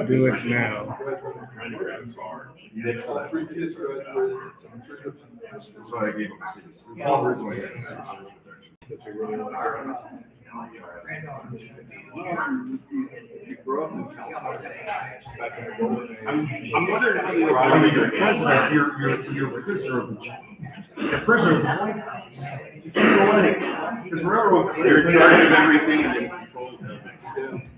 do it now. Trying to grab his car. Three kids graduated. That's why I gave him a city. I'm wondering how you you're president, you're prisoner of the prisoner of the White House. You can't go in because railroad they're in charge of everything and in control of everything.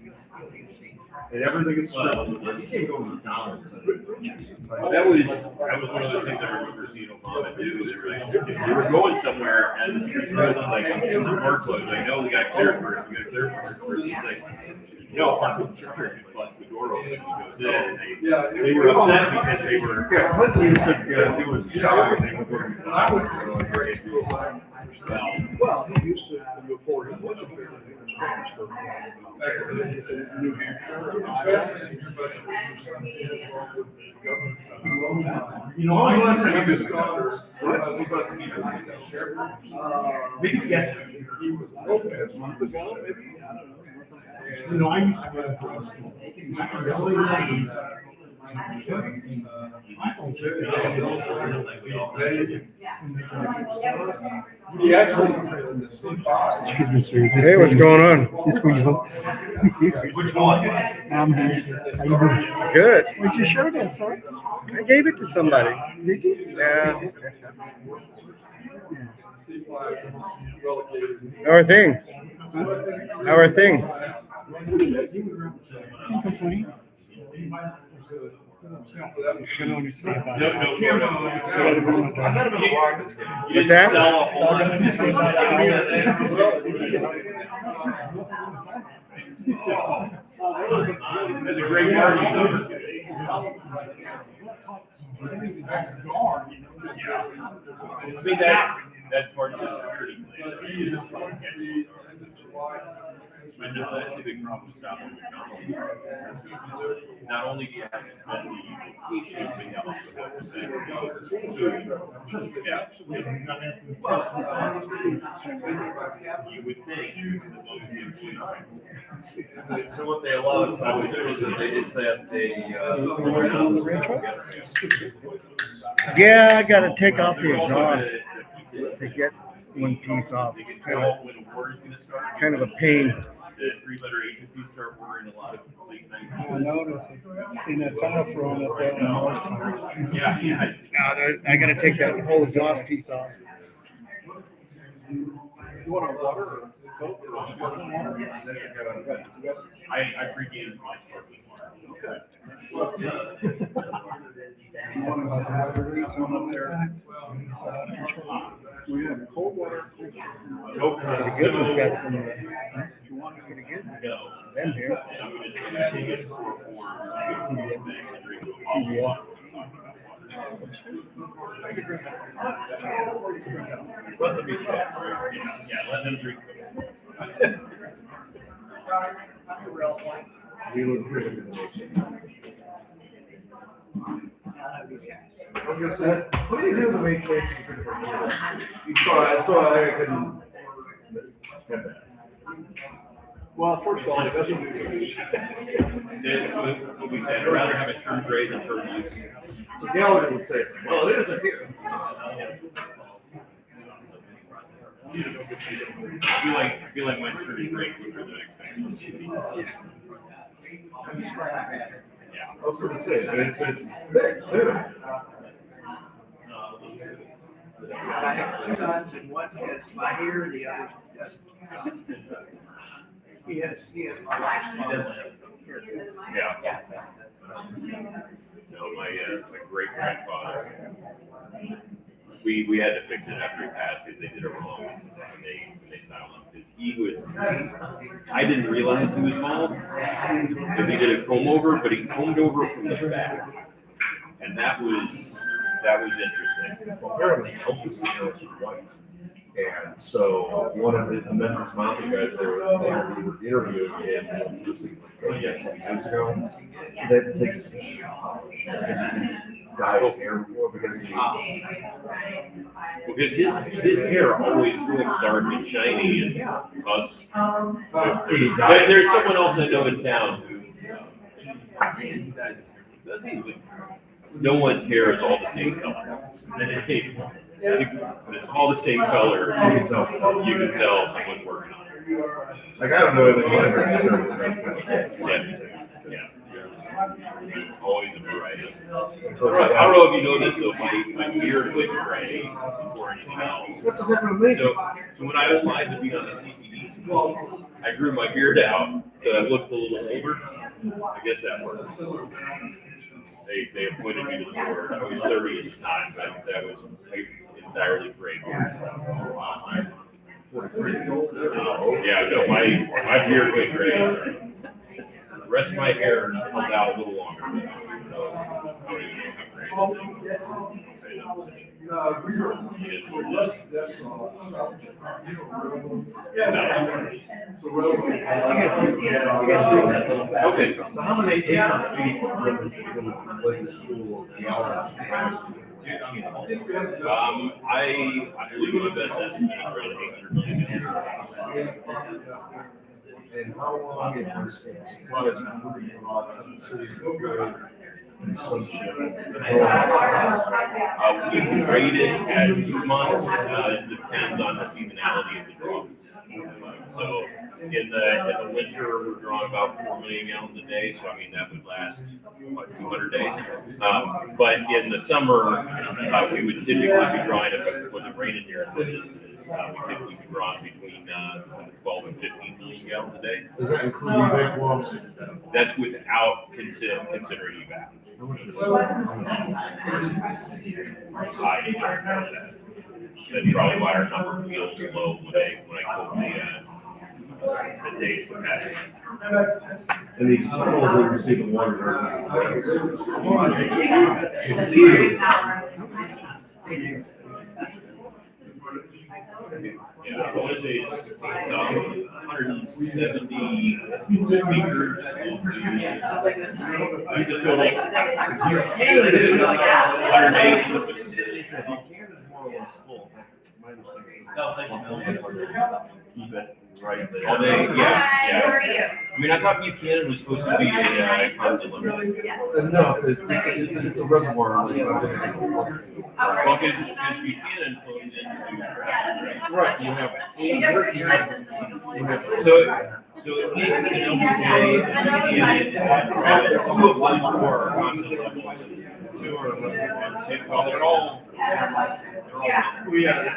And everything is stripped. You can't go to McDonald's. That was one of those things I remember seeing Obama do. They were like, if you were going somewhere and the security was like, in the park closed, like, no, we got clear first, we got clear first. He's like, no, park was church, and busts the door open, and he goes in, and they were upset because they were. Yeah, Clinton used to do his job, and they were going to Well, he used to, before he was a mayor, he was famous for New Hampshire. You know, when was the last time you did McDonald's? What was the last time you did McDonald's? Maybe yesterday. He was Lopez, month ago, maybe, I don't know. You know, I used to go to He actually. Excuse me, sir. Hey, what's going on? Which one? I'm here. How you doing? Good. Where'd your shirt at, sir? I gave it to somebody. Did you? Yeah. How are things? How are things? Can't complain. Can only say about it. What's that? There's a great party. I mean, that part of the security place. I know that's a big problem with stopping McDonald's. Not only do you have to defend the location, but you also have to say, yeah. You would think, as long as the employees. So what they allowed us to do is that they just had Yeah, I got to take off the exhaust to get one piece off. It's kind of a pain. The three-letter agencies start ordering a lot of late night. I noticed. Seen that tire thrown up there. Yeah. I got to take that whole exhaust piece off. You want a water or Coke or I pre-gamed my sparkling water. Talking about the water rates on up there. We have cold water. Nope. Pretty good. We've got some. If you want to pretty good. No. Them here. CBS. Let them be fat. Yeah, let them drink. We look good. I was gonna say, what do you do to make chances you could have? You saw I couldn't. Well, first of all, it doesn't do What we said, I'd rather have it turn gray than turn blue. So Gallagher would say, well, it isn't here. I feel like mine's turning gray quicker than expected. Yeah, I was going to say, but it's thick too. I have two sons, and one has my hair, the other doesn't. He has my wife's haircut. Yeah. No, my great grandfather. We had to fix it after he passed because they did it wrong. They styled him because he would. I didn't realize he was bald because he did a comb over, but he combed over from the back, and that was interesting. Well, apparently, Elvis was white. And so one of the Memphis Mafia guys they were interviewing him just like 20 years ago. So they had to take some dye his hair before Because his hair always looked dark and shiny and us. But there's someone else I know in town who No one's hair is all the same color. It's all the same color. You can tell someone's working on it. Like, I don't know anything about it. Yeah. Always a variety. I don't know if you noticed, though, my beard went gray before anything else. What's happening to me? So when I applied to be on the PCDC, I grew my beard out so I looked a little older. I guess that works. They appointed me to the board. I was 30 at the time, but that was entirely gray. Yeah, no, my beard went gray. The rest of my hair held out a little longer. So I don't even know how great Okay, so how many acre feet would the school I believe my best estimate is around 800 million. And how long it was supplies moving from the city We can rate it at 2 months. It depends on the seasonality of the draw. So in the winter, we're drawing about 4 million gallons a day. So I mean that would last like 200 days. But in the summer, we would typically be drawing if it wasn't raining here. We typically be drawing between 12 and 15 million gallons a day. Does that include evac loss? That's without considering evac. I don't know that. That's probably why our number feels low when I quote the days for that. And these tunnels that receive the water. Yeah, I want to say it's 170 speakers. It's a total. 108. Canada's more or less full. My Keep it right. All day, yeah. I mean, I thought Buchanan was supposed to be a constant limit. No, it's a reservoir. Well, because Buchanan flows into. Right, you have. So it needs an LPK and two of those four are constant levels. Two are well, they're all. Yeah.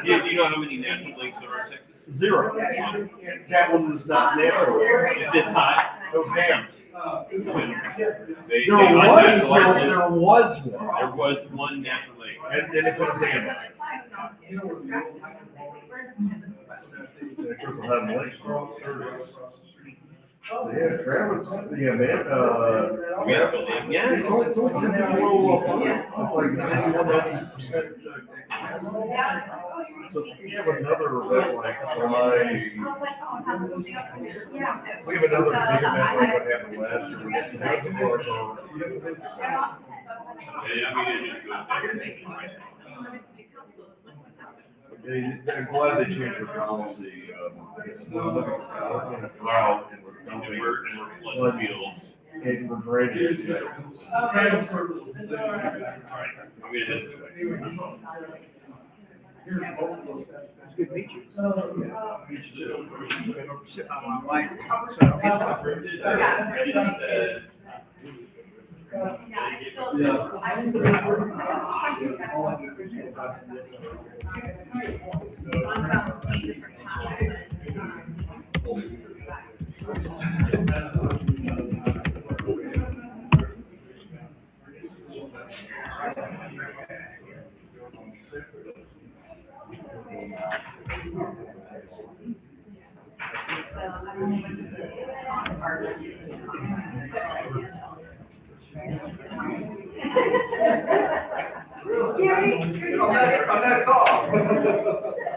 You know how many natural lakes there are in Texas? 0. That one was not natural. Is it high? Those dams. They There was one. There was one natural lake. And then they put a dam. Yeah, Travis, yeah, man, Yeah. it's only 10 below, it's like 91%. So we have another event like July. We have another big event like what happened last year. It just goes back. I'm glad they changed their policy. We're looking at the drought and We're flooding fields. and we're draining. Good to meet you. Sit on my wife, so I'll I'm that tall.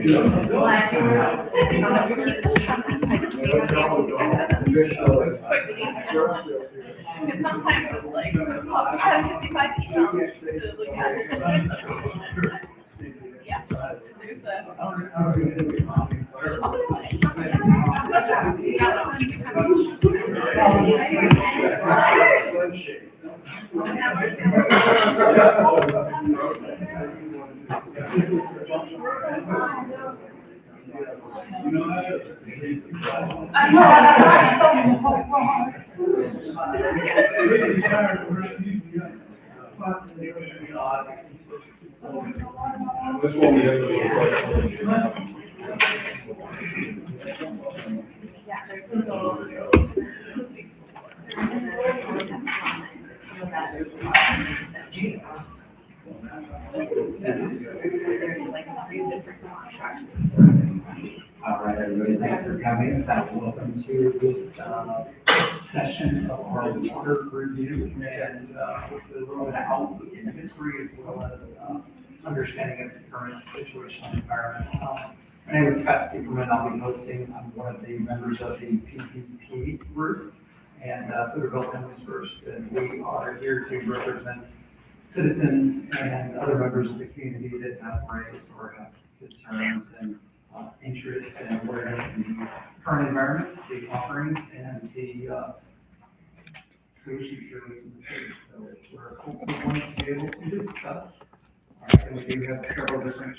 Because sometimes it's like, oh, I have 55 emails to look at. Yeah, there's that. This one we have to be like. Yeah, there's still. There's like 3 different contracts. All right, everybody, thanks for coming. Welcome to this session of our water review and with a little bit of help in history as well as understanding of the current situation and environment. My name is Scott Stieperman. I'll be hosting. I'm one of the members of the PPP group and Pflugerville Pfamilies First. And we are here to represent citizens and other members of the community that have raised or have concerns and interest and awareness in the current environments, the offerings, and the solutions here in the city. So we're hopefully going to be able to discuss. And we do have several different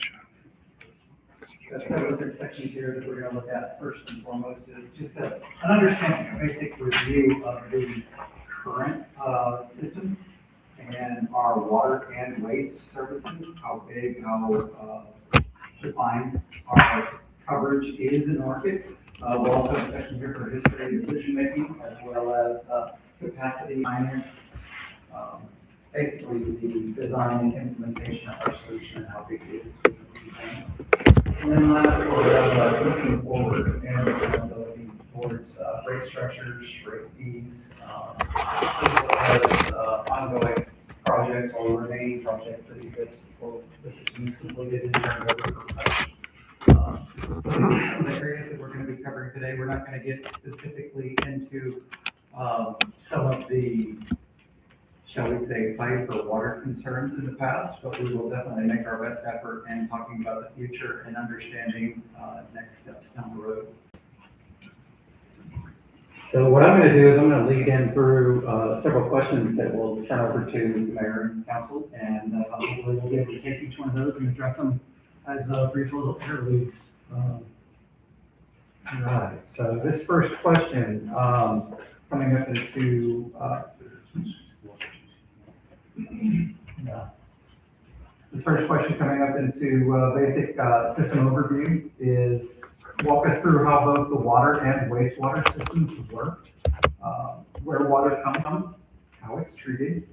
sections here that we're going to look at. First and foremost is just an understanding, a basic review of the current system and our water and waste services, how big, how defined our coverage is in the market. We'll also have a section here for history and decision making, as well as capacity finance, basically the design and implementation of our solution and how big it is. And then lastly, we'll have looking forward and accountability towards rate structures, rate fees, as well as ongoing projects or remaining projects that exist before the system is completed and turned over for coverage. So these are some of the areas that we're going to be covering today. We're not going to get specifically into some of the, shall we say, fight for water concerns in the past, but we will definitely make our best effort in talking about the future and understanding next steps down the road. So what I'm going to do is I'm going to lead in through several questions that we'll turn over to the mayor and council, and hopefully we'll be able to take each one of those and address them as brief little interludes. All right, so this first question coming up into this first question coming up into basic system overview is walk us through how both the water and wastewater systems work, where water comes from, how it's treated,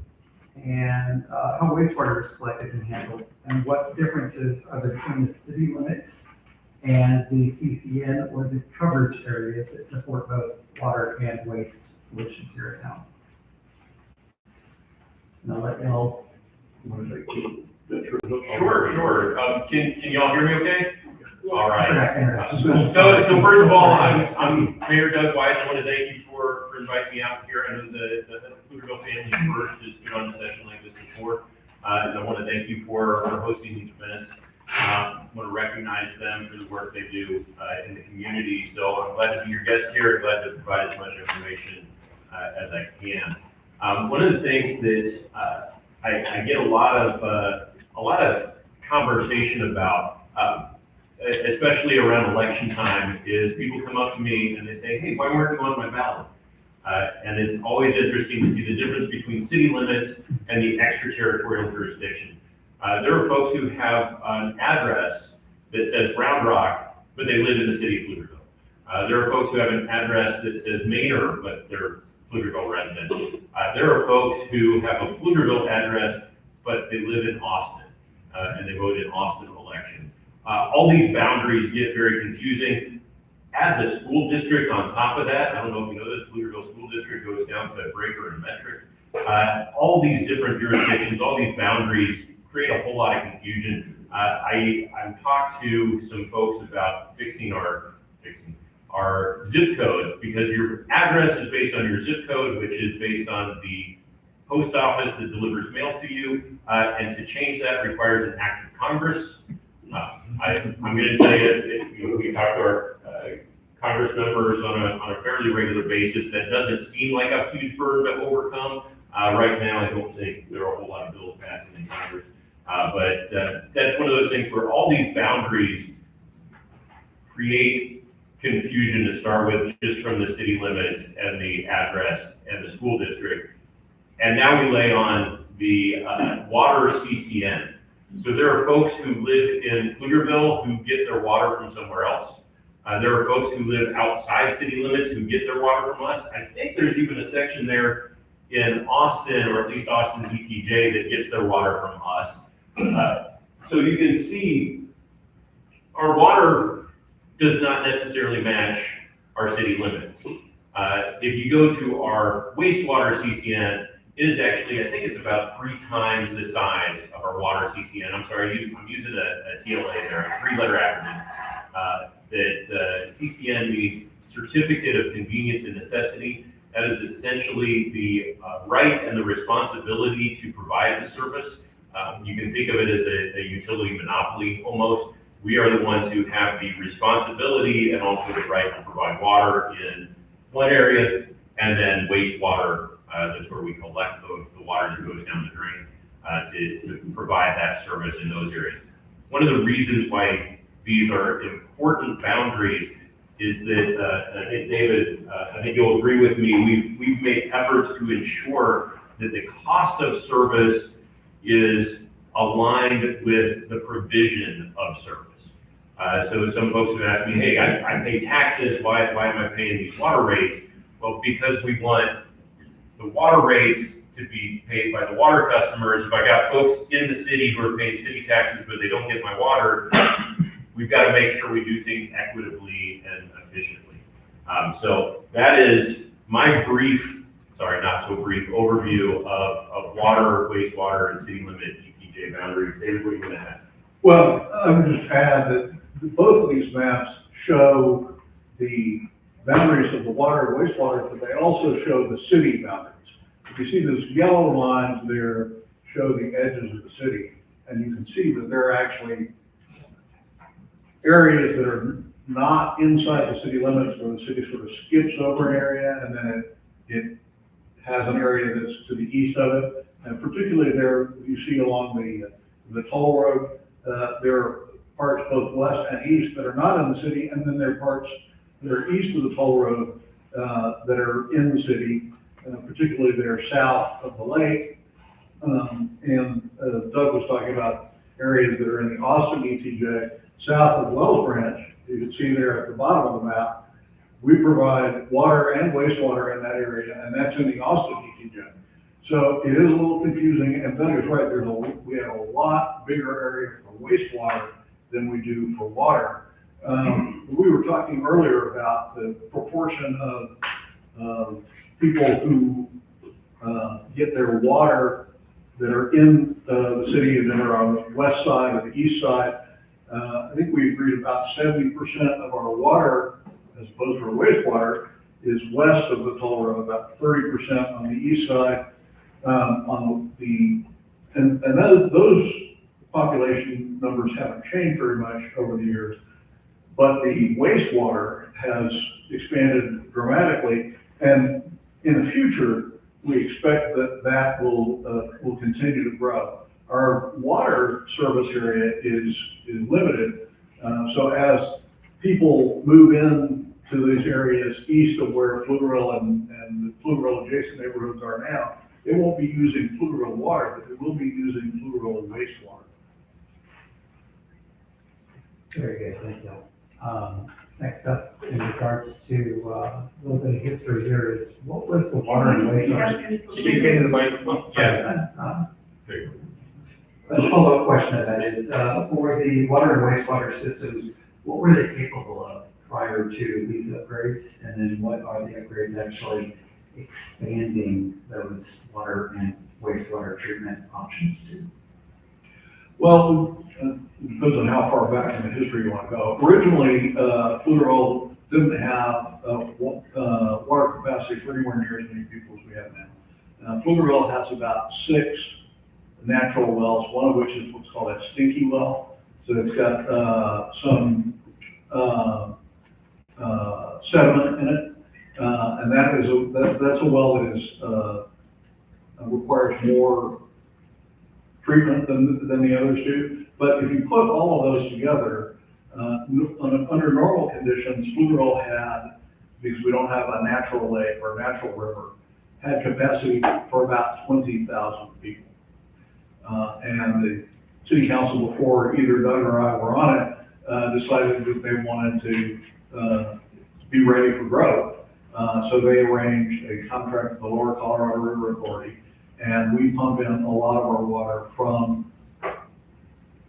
and how wastewater is collected and handled, and what differences are there between the city limits and the CCN or the coverage areas that support both water and waste solutions here at town. And I'll let y'all. Sure. Can y'all hear me okay? All right. So So first of all, I'm Mayor Doug Weiss. I want to thank you for inviting me out here. I know the Pflugerville Pfamilies First has been on a session like this before. And I want to thank you for hosting these events. I want to recognize them for the work they do in the community. So I'm glad to be your guest here and glad to provide as much information as I can. One of the things that I get a lot of conversation about, especially around election time, is people come up to me and they say, "Hey, why weren't you on my ballot?" And it's always interesting to see the difference between city limits and the extraterritorial jurisdiction. There are folks who have an address that says Round Rock, but they live in the city of Pflugerville. There are folks who have an address that says Manor, but they're Pflugerville residents. There are folks who have a Pflugerville address, but they live in Austin, and they vote in Austin election. All these boundaries get very confusing. Add the school district on top of that. I don't know if you know this, Pflugerville School District goes down to Breaker and Metric. All these different jurisdictions, all these boundaries create a whole lot of confusion I've talked to some folks about fixing our zip code, because your address is based on your zip code, which is based on the post office that delivers mail to you, and to change that requires an act of Congress. I'm going to tell you, we talk to our Congress members on a fairly regular basis. That doesn't seem like a huge burden to overcome. Right now, I don't think there are a whole lot of bills passing in Congress. But that's one of those things where all these boundaries create confusion to start with, just from the city limits and the address and the school district. And now we lay on the water CCN. So there are folks who live in Pflugerville who get their water from somewhere else. There are folks who live outside city limits who get their water from us. I think there's even a section there in Austin, or at least Austin's ETJ, that gets their water from us. So you can see our water does not necessarily match our city limits. If you go to our wastewater CCN, it is actually, I think it's about 3 times the size of our water CCN. I'm sorry, I'm using a TLA there, a 3-letter acronym. That CCN means Certificate of Convenience and Necessity. That is essentially the right and the responsibility to provide the service. You can think of it as a utility monopoly almost. We are the ones who have the responsibility and also the right to provide water in one area, and then wastewater, that's where we collect the water that goes down the drain to provide that service in those areas. One of the reasons why these are important boundaries is that, I think David, I think you'll agree with me, we've made efforts to ensure that the cost of service is aligned with the provision of service. So some folks have asked me, hey, I pay taxes, why am I paying these water rates? Well, because we want the water rates to be paid by the water customers. If I got folks in the city who are paying city taxes, but they don't get my water, we've got to make sure we do things equitably and efficiently. So that is my brief, sorry, not so brief overview of water, wastewater, and city limit ETJ boundaries. David, what are you going to add? Well, I would just add that both of these maps show the boundaries of the water and wastewater, but they also show the city boundaries. If you see those yellow lines there, show the edges of the city, and you can see that there are actually areas that are not inside the city limits, where the city sort of skips over an area, and then it has an area that's to the east of it. And particularly there, you see along the toll road, there are parts both west and east that are not in the city, and then there are parts that are east of the toll road that are in the city, particularly that are south of the lake. And Doug was talking about areas that are in the Austin ETJ, south of Wells Branch. You can see there at the bottom of the map, we provide water and wastewater in that area, and that's in the Austin ETJ. So it is a little confusing, and Doug is right, we have a lot bigger area for wastewater than we do for water. We were talking earlier about the proportion of people who get their water that are in the city and that are on the west side or the east side. I think we agreed about 70% of our water, as opposed to our wastewater, is west of the toll road, about 30% on the east side. Those population numbers haven't changed very much over the years, but the wastewater has expanded dramatically, and in the future, we expect that will continue to grow. Our water service area is limited, so as people move in to these areas east of where Pflugerville and the Pflugerville adjacent neighborhoods are now, they won't be using Pflugerville water, but they will be using Pflugerville wastewater. Very good, thank you. Next up, in regards to a little bit of history here, is what was the water and wastewater? Can you get in the microphone? Yeah. There you A follow-up question of that is, for the water and wastewater systems, what were they capable of prior to these upgrades? And then what are the upgrades actually expanding those water and wastewater treatment options to? Well, it depends on how far back in the history you want to go. Originally, Pflugerville didn't have water capacity for anywhere near as many people as we have now. Pflugerville has about 6 natural wells, one of which is what's called a stinky well. So it's got some sediment in it, and that's a well that is requires more treatment than the others do. But if you put all of those together, under normal conditions, Pflugerville had, because we don't have a natural lake or a natural river, had capacity for about 20,000 people. And the city council before either Doug or I were on it, decided that they wanted to be ready for growth. So they arranged a contract with the Lower Colorado River Authority, and we pump in a lot of our water from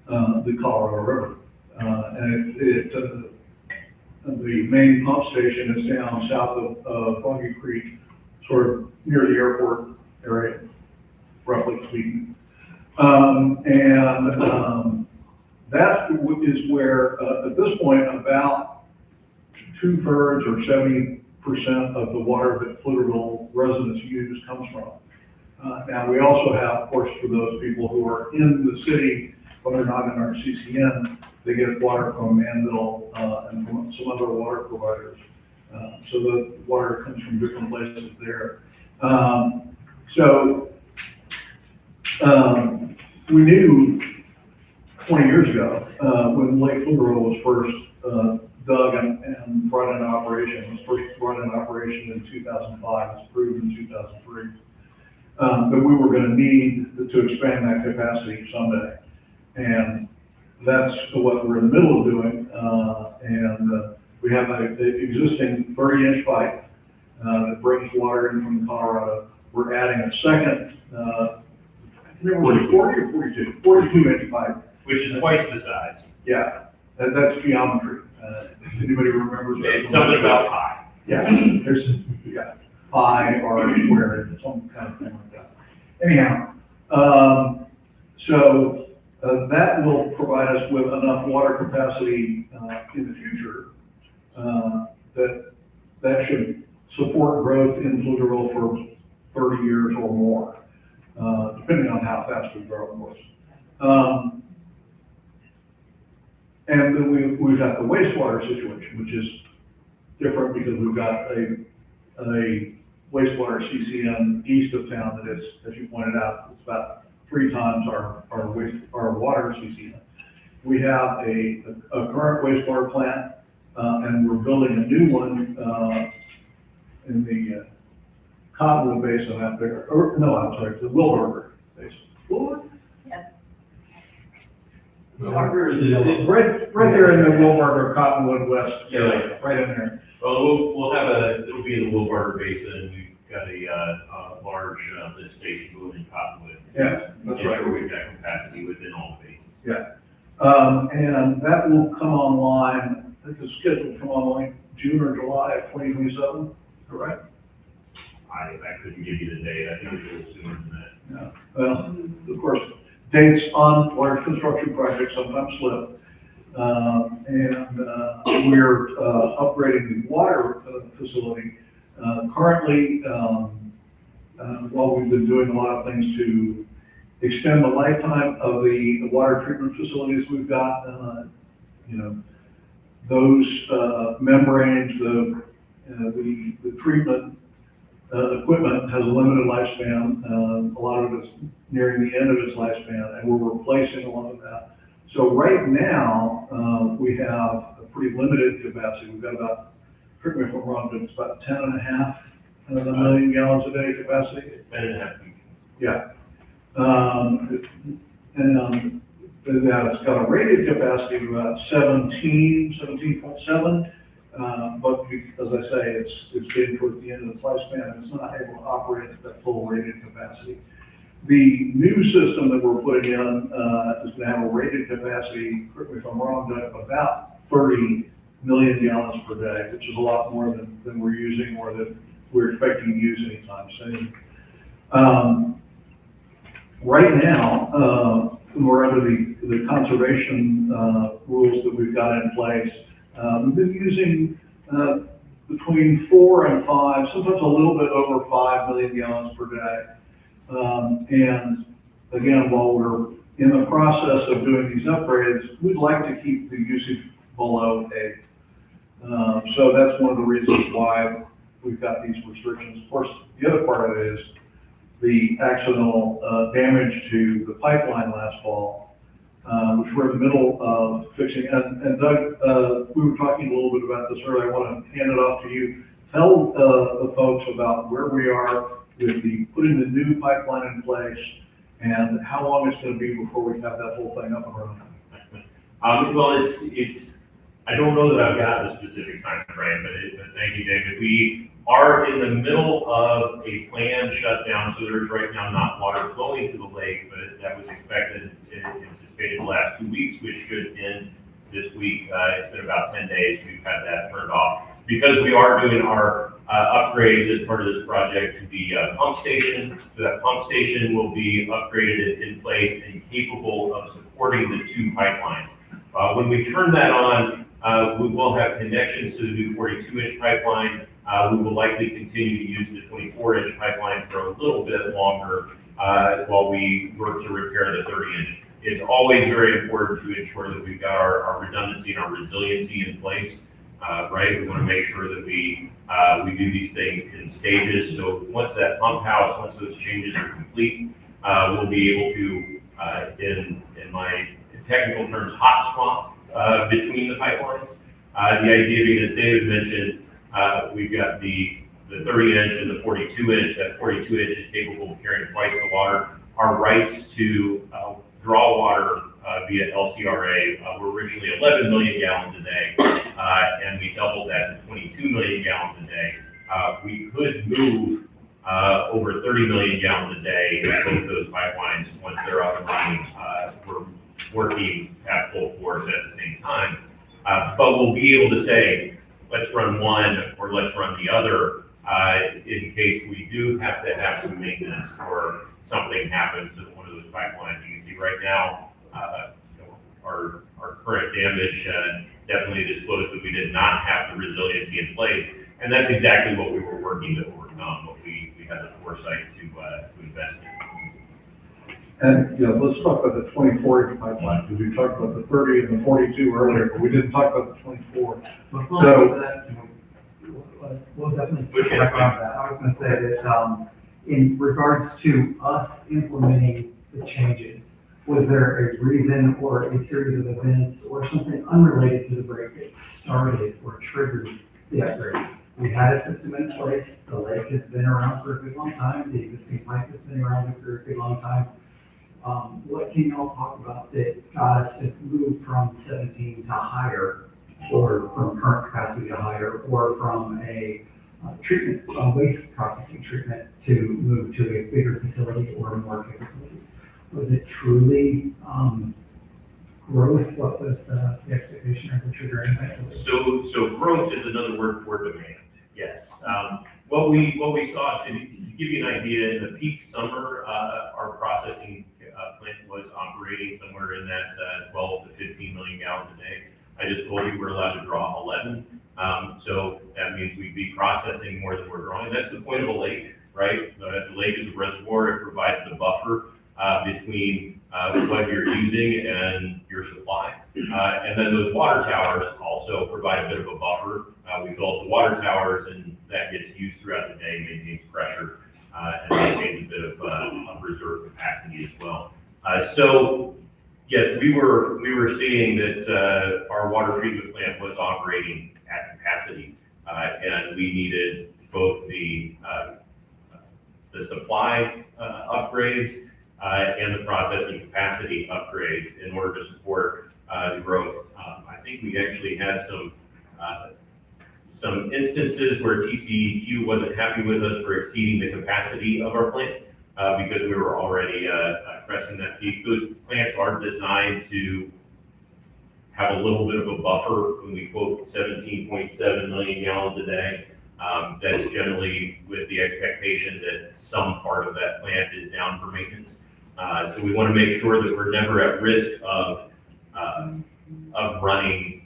the Colorado River. And the main pump station is down south of Boggy Creek, sort of near the airport area, roughly speaking. That is where, at this point, about 2/3 or 70% of the water that Pflugerville residents use comes from. Now, we also have, of course, for those people who are in the city, but they're not in our CCN, they get water from Manville and from some other water providers. So the water comes from different places there. We knew 20 years ago, when Lake Pflugerville was first dug and brought into operation, it was first brought into operation in 2005, it was approved in 2003, that we were going to need to expand that capacity someday. And that's what we're in the middle of doing. We have an existing 30-inch pipe that brings water in from Colorado. We're adding a second, 40 or 42? 42-inch pipe. Which is twice the size. Yeah, that's geometry. If anybody remembers that. It's something about pi. Yeah, there's, pi or squared, some kind of thing like that. Anyhow, that will provide us with enough water capacity in the future that should support growth in Pflugerville for 30 years or more, depending on how fast we grow, of course. And then we've got the wastewater situation, which is different because we've got a wastewater CCN east of town that is, as you pointed out, it's about 3 times our water CCN. We have a current wastewater plant, and we're building a new one in the Cottonwood Basin out there, or no, I'm sorry, the Wilburger Basin. Wilburger? Yes. Right there in the Wilburger Cottonwood West area, right in there. Well, we'll have it'll be in the Wilburger Basin. We've got a large lift station going in Cottonwood. Yeah, that's Make right. sure we've got capacity within all the basins. Yeah. And that will come online, I think it's scheduled to come online June or July of 2027, correct? I couldn't give you the date. I think it's a little sooner than that. Yeah. Well, of course, dates on large construction projects sometimes slip. We're upgrading the water facility. Currently, while we've been doing a lot of things to extend the lifetime of the water treatment facilities we've got, those membranes, the treatment equipment has a limited lifespan. A lot of it's nearing the end of its lifespan, and we're replacing a lot of that. So right now, we have a pretty limited capacity. We've got about, correct me if I'm wrong, but it's about 10.5 million gallons a day capacity. 10.5. Yeah. It's got a rated capacity of about 17.7. But as I say, it's getting towards the end of its lifespan, and it's not able to operate at that full rated capacity. The new system that we're putting in is going to have a rated capacity, correct me if I'm wrong, of about 30 million gallons per day, which is a lot more than we're using or that we're expecting to use anytime soon. Right now, we're under the conservation rules that we've got in place. We've been using between 4 and 5, sometimes a little bit over 5 million gallons per day. And again, while we're in the process of doing these upgrades, we'd like to keep the usage below 8. So that's one of the reasons why we've got these restrictions. Of course, the other part of it is the accidental damage to the pipeline last fall, which we're in the middle of fixing. And Doug, we were talking a little bit about this earlier. I want to hand it off to you. Tell the folks about where we are with putting the new pipeline in place and how long it's going to be before we have that whole thing up and running. Well, it's, I don't know that I've got the specific time frame, but thank you, David. We are in the middle of a planned shutdown, so there's right now not water flowing to the lake, but that was anticipated the last 2 weeks, which should end this week. It's been about 10 days. We've had that turned off because we are doing our upgrades as part of this project to the pump station. So that pump station will be upgraded in place and capable of supporting the 2 pipelines. When we turn that on, we will have connections to the new 42-inch pipeline. We will likely continue to use the 24-inch pipeline for a little bit longer while we work to repair the 30-inch. It's always very important to ensure that we've got our redundancy and our resiliency in place, right? We want to make sure that we do these things in stages. So once that pump house, once those changes are complete, we'll be able to, in my technical terms, hot swap between the pipelines. The idea being, as David mentioned, we've got the 30-inch and the 42-inch. That 42-inch is capable of carrying twice the water. Our rights to draw water via LCRA were originally 11 million gallons a day, and we doubled that to 22 million gallons a day. We could move over 30 million gallons a day in both those pipelines once they're up and running. We're working at full force at the same time, but we'll be able to say, let's run one or let's run the other in case we do have to have some maintenance or something happens to one of those pipelines. You can see right now, our current damage definitely disclosed that we did not have the resiliency in place, and that's exactly what we were working to overcome, what we had the foresight to invest in. And, let's talk about the 24-inch pipeline, because we talked about the 30 and the 42 earlier, but we didn't talk about the 24. We'll definitely talk about that. I was going to say that in regards to us implementing the changes, was there a reason or a series of events or something unrelated to the break that started or triggered the upgrade? We had a system in place. The lake has been around for a good long time. The existing pipe has been around for a good long time. What can y'all talk about that got us to move from 17 to higher, or from current capacity to higher, or from a waste processing treatment to move to a bigger facility or more capabilities? Was it truly growth? What was the expectation or the trigger impact? So growth is another word for demand. Yes. What we saw, to give you an idea, in the peak summer, our processing plant was operating somewhere in that 12 to 15 million gallons a day. I just told you we're allowed to draw 11. So that means we'd be processing more than we're drawing. That's the point of a lake, right? The lake is a reservoir. It provides the buffer between what you're using and your supply. And then those water towers also provide a bit of a buffer. We fill up the water towers, and that gets used throughout the day, maintains pressure, and maintains a bit of reserve capacity as well. So yes, we were seeing that our water treatment plant was operating at capacity, and we needed both the supply upgrades and the processing capacity upgrades in order to support the growth. I think we actually had some instances where TCEQ wasn't happy with us for exceeding the capacity of our plant because we were already cresting that peak. Those plants are designed to have a little bit of a buffer. When we quote 17.7 million gallons a day, that's generally with the expectation that some part of that plant is down for maintenance. So we want to make sure that we're never at risk of running,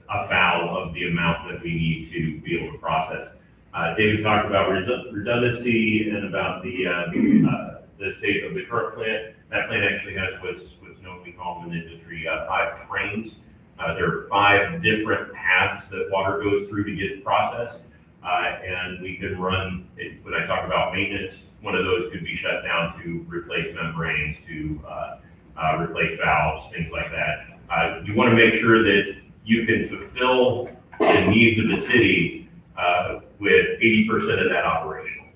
afoul of the amount that we need to be able to process. David talked about redundancy and about the state of the current plant. That plant actually has what's known, we call them in the industry, 5 trains. There are 5 different paths that water goes through to get processed. And we could run, when I talk about maintenance, one of those could be shut down to replace membranes, to replace valves, things like that. You want to make sure that you can fulfill the needs of the city with 80% of that operational.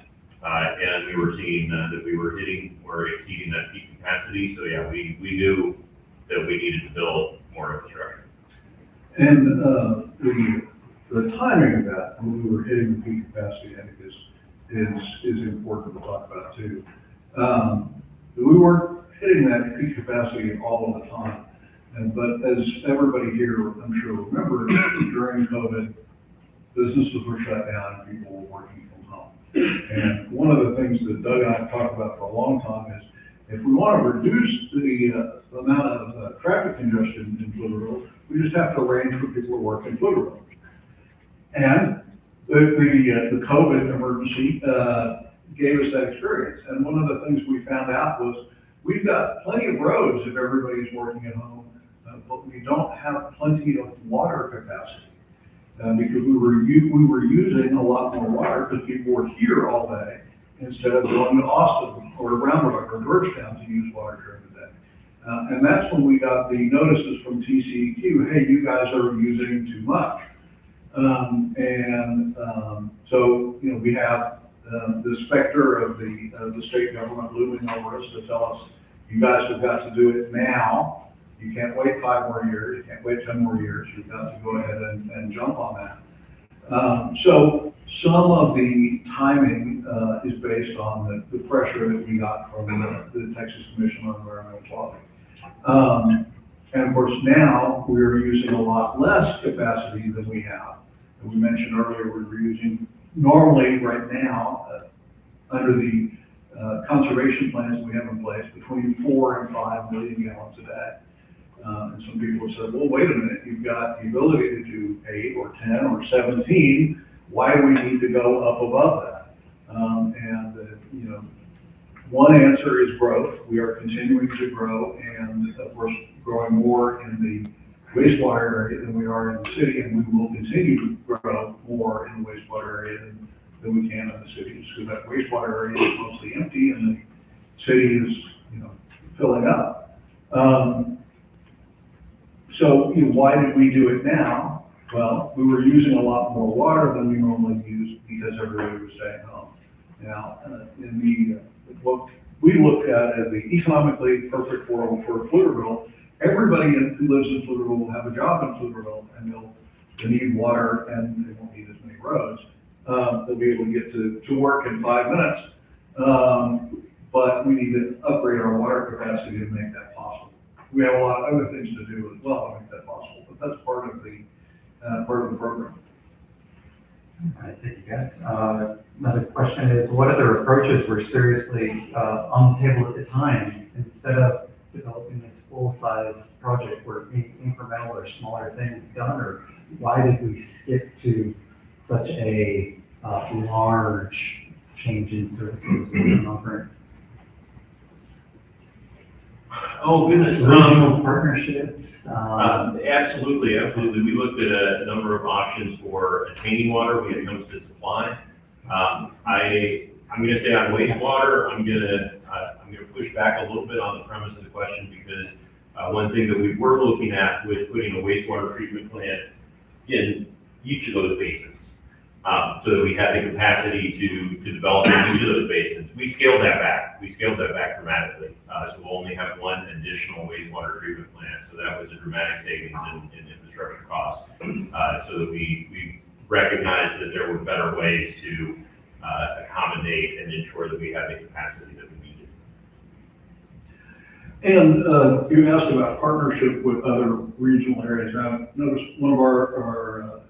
And we were seeing that we were hitting or exceeding that peak capacity. So yeah, we knew that we needed to build more infrastructure. And the timing of that, when we were hitting the peak capacity, I think is important to talk about too. We weren't hitting that peak capacity all of the time. But as everybody here, I'm sure remembers, during COVID, businesses were shut down and people were working from home. And one of the things that Doug and I have talked about for a long time is if we want to reduce the amount of traffic congestion in Pflugerville, we just have to arrange for people to work in Pflugerville. And the COVID emergency gave us that experience. And one of the things we found out was we've got plenty of roads if everybody's working at home, but we don't have plenty of water capacity. Because we were using a lot more water because people were here all day instead of going to Austin or Round Rock or Georgetown to use water during the day. And that's when we got the notices from TCEQ, hey, you guys are using too much. So we have the specter of the state government looming over us to tell us, you guys have got to do it now. You can't wait 5 more years, you can't wait 10 more years, you've got to go ahead and jump on that. So some of the timing is based on the pressure that we got from the Texas Commission on Environmental Quality. And of course now we're using a lot less capacity than we have. And we mentioned earlier we were using, normally right now, under the conservation plans we have in place, between 4 and 5 million gallons a day. And some people have said, well, wait a minute, you've got the ability to do 8 or 10 or 17. Why do we need to go up above that? One answer is growth. We are continuing to grow and of course growing more in the wastewater area than we are in the city, and we will continue to grow more in the wastewater area than we can in the cities, because that wastewater area is mostly empty and the city is filling up. So why did we do it now? Well, we were using a lot more water than we normally use because everybody was staying home. Now, what we looked at as the economically perfect world for Pflugerville, everybody who lives in Pflugerville will have a job in Pflugerville, and they'll need water and they won't need as many roads. They'll be able to get to work in 5 minutes. But we need to upgrade our water capacity to make that possible. We have a lot of other things to do as well to make that possible, but that's part of the program. All right, thank you guys. Another question is, what other approaches were seriously on the table at the time instead of developing this full-size project where incremental or smaller things done, or why did we skip to such a large change in services and offerings? Oh, goodness. Regional partnerships? Absolutely. We looked at a number of options for attaining water when it comes to supply. I'm going to say on wastewater, I'm going to push back a little bit on the premise of the question, because one thing that we were looking at with putting a wastewater treatment plant in each of those basins, so that we had the capacity to develop in each of those basins. We scaled that back. Dramatically. So we'll only have one additional wastewater treatment plant. So that was a dramatic savings in infrastructure costs. So that we recognized that there were better ways to accommodate and ensure that we had the capacity that we needed. And you asked about partnership with other regional areas. I noticed one of our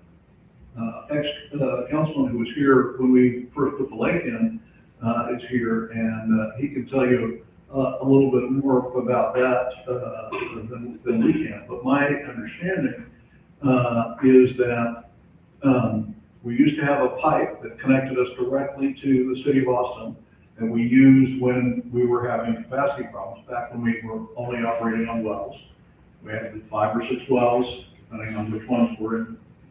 ex-councilman who was here when we first put the lake in, is here, and he can tell you a little bit more about that than we can. But my understanding is that we used to have a pipe that connected us directly to the city of Austin that we used when we were having capacity problems, back when we were only operating on wells. We had 5 or 6 wells, depending on which ones were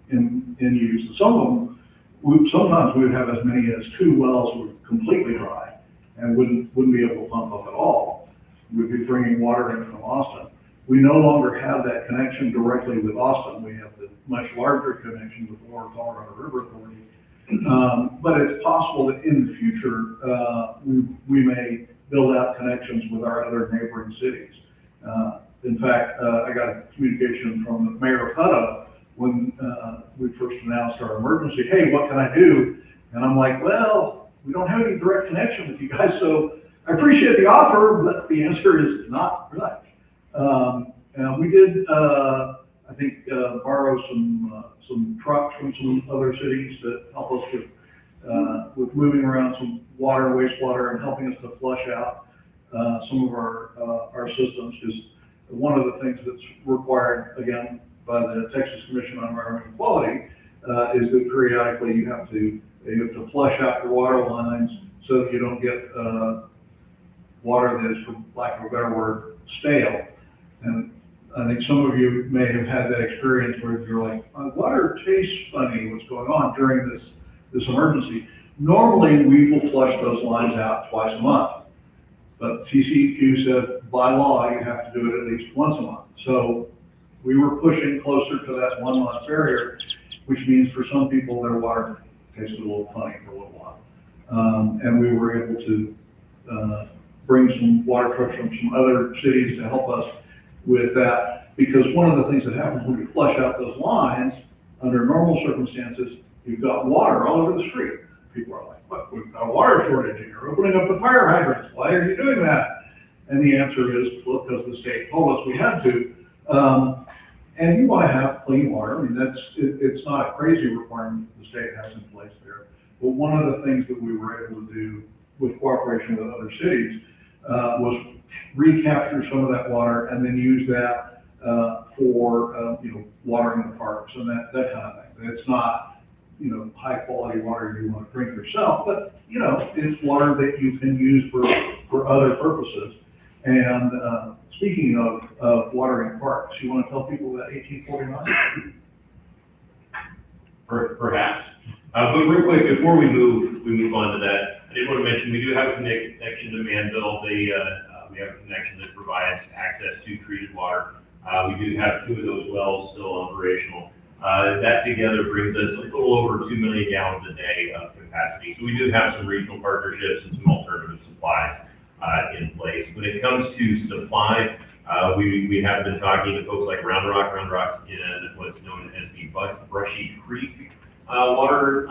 in use. And some of them, sometimes we would have as many as 2 wells were completely dry and wouldn't be able to pump up at all. We'd be bringing water in from Austin. We no longer have that connection directly with Austin. We have the much larger connection with the Lower Colorado River Authority. But it's possible that in the future, we may build out connections with our other neighboring cities. In fact, I got a communication from the mayor of Hutto when we first announced our emergency. Hey, what can I do? And I'm like, well, we don't have any direct connection with you guys, so I appreciate the offer, but the answer is not really. And we did, I think, borrow some trucks from some other cities to help us with moving around some water and wastewater and helping us to flush out some of our systems. Because one of the things that's required, again, by the Texas Commission on Environmental Quality is that periodically you have to flush out your water lines so that you don't get water that is, for lack of a better word, stale. And I think some of you may have had that experience where you're like, my water tastes funny, what's going on during this emergency. Normally, we will flush those lines out twice a month. But TCEQ said, by law, you have to do it at least once a month. So we were pushing closer to that 1 month barrier, which means for some people, their water tasted a little funny for a little while. And we were able to bring some water trucks from some other cities to help us with that, because one of the things that happens when you flush out those lines, under normal circumstances, you've got water all over the street. People are like, what, we've got a water shortage and you're opening up the fire hydrants. Why are you doing that? And the answer is, well, because the state told us we had to. And you want to have clean water. I mean, it's not a crazy requirement the state has in place there. But one of the things that we were able to do with cooperation with other cities was recapture some of that water and then use that for watering the parks and that kind of thing. It's not high quality water you want to drink yourself, but it's water that you can use for other purposes. And speaking of watering parks, you want to tell people about 1849? Perhaps. But real quick, before we move on to that, I did want to mention we do have a connection to Manville. We have a connection that provides access to treated water. We do have 2 of those wells still operational. That together brings us a little over 2 million gallons a day of capacity. So we do have some regional partnerships and some alternative supplies in place. When it comes to supply, we have been talking to folks like Round Rock. Round Rock's in what's known as the Brushy Creek water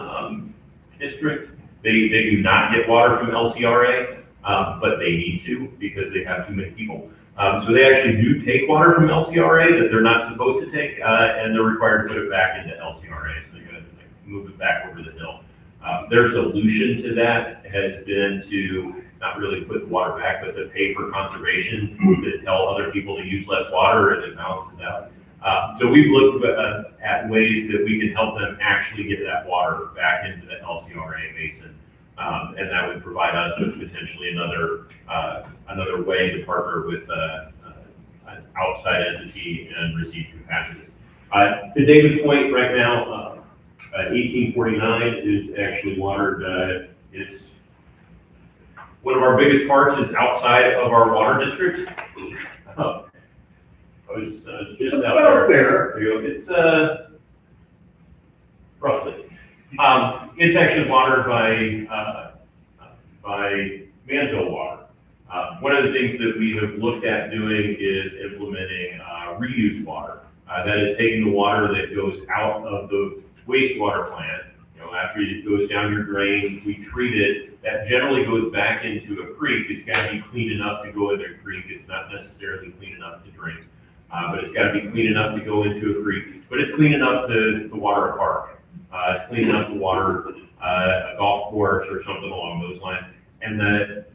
district. They do not get water from LCRA, but they need to because they have too many people. So they actually do take water from LCRA that they're not supposed to take, and they're required to put it back into LCRA. So they're going to move it back over the hill. Their solution to that has been to not really put the water back, but to pay for conservation, to tell other people to use less water, and it balances out. So we've looked at ways that we can help them actually get that water back into the LCRA basin. And that would provide us with potentially another way to partner with an outside entity and receive capacity. To David's point, right now, 1849 is actually watered. It's one of our biggest parts is outside of our water district. I was just out there. It's roughly. It's actually watered by Manville water. One of the things that we have looked at doing is implementing reuse water. That is taking the water that goes out of the wastewater plant. After it goes down your drain, we treat it. That generally goes back into a creek. It's got to be clean enough to go into a creek. It's not necessarily clean enough to drink, but it's got to be clean enough to go into a creek. But it's clean enough to water a park. It's clean enough to water a golf course or something along those lines. And the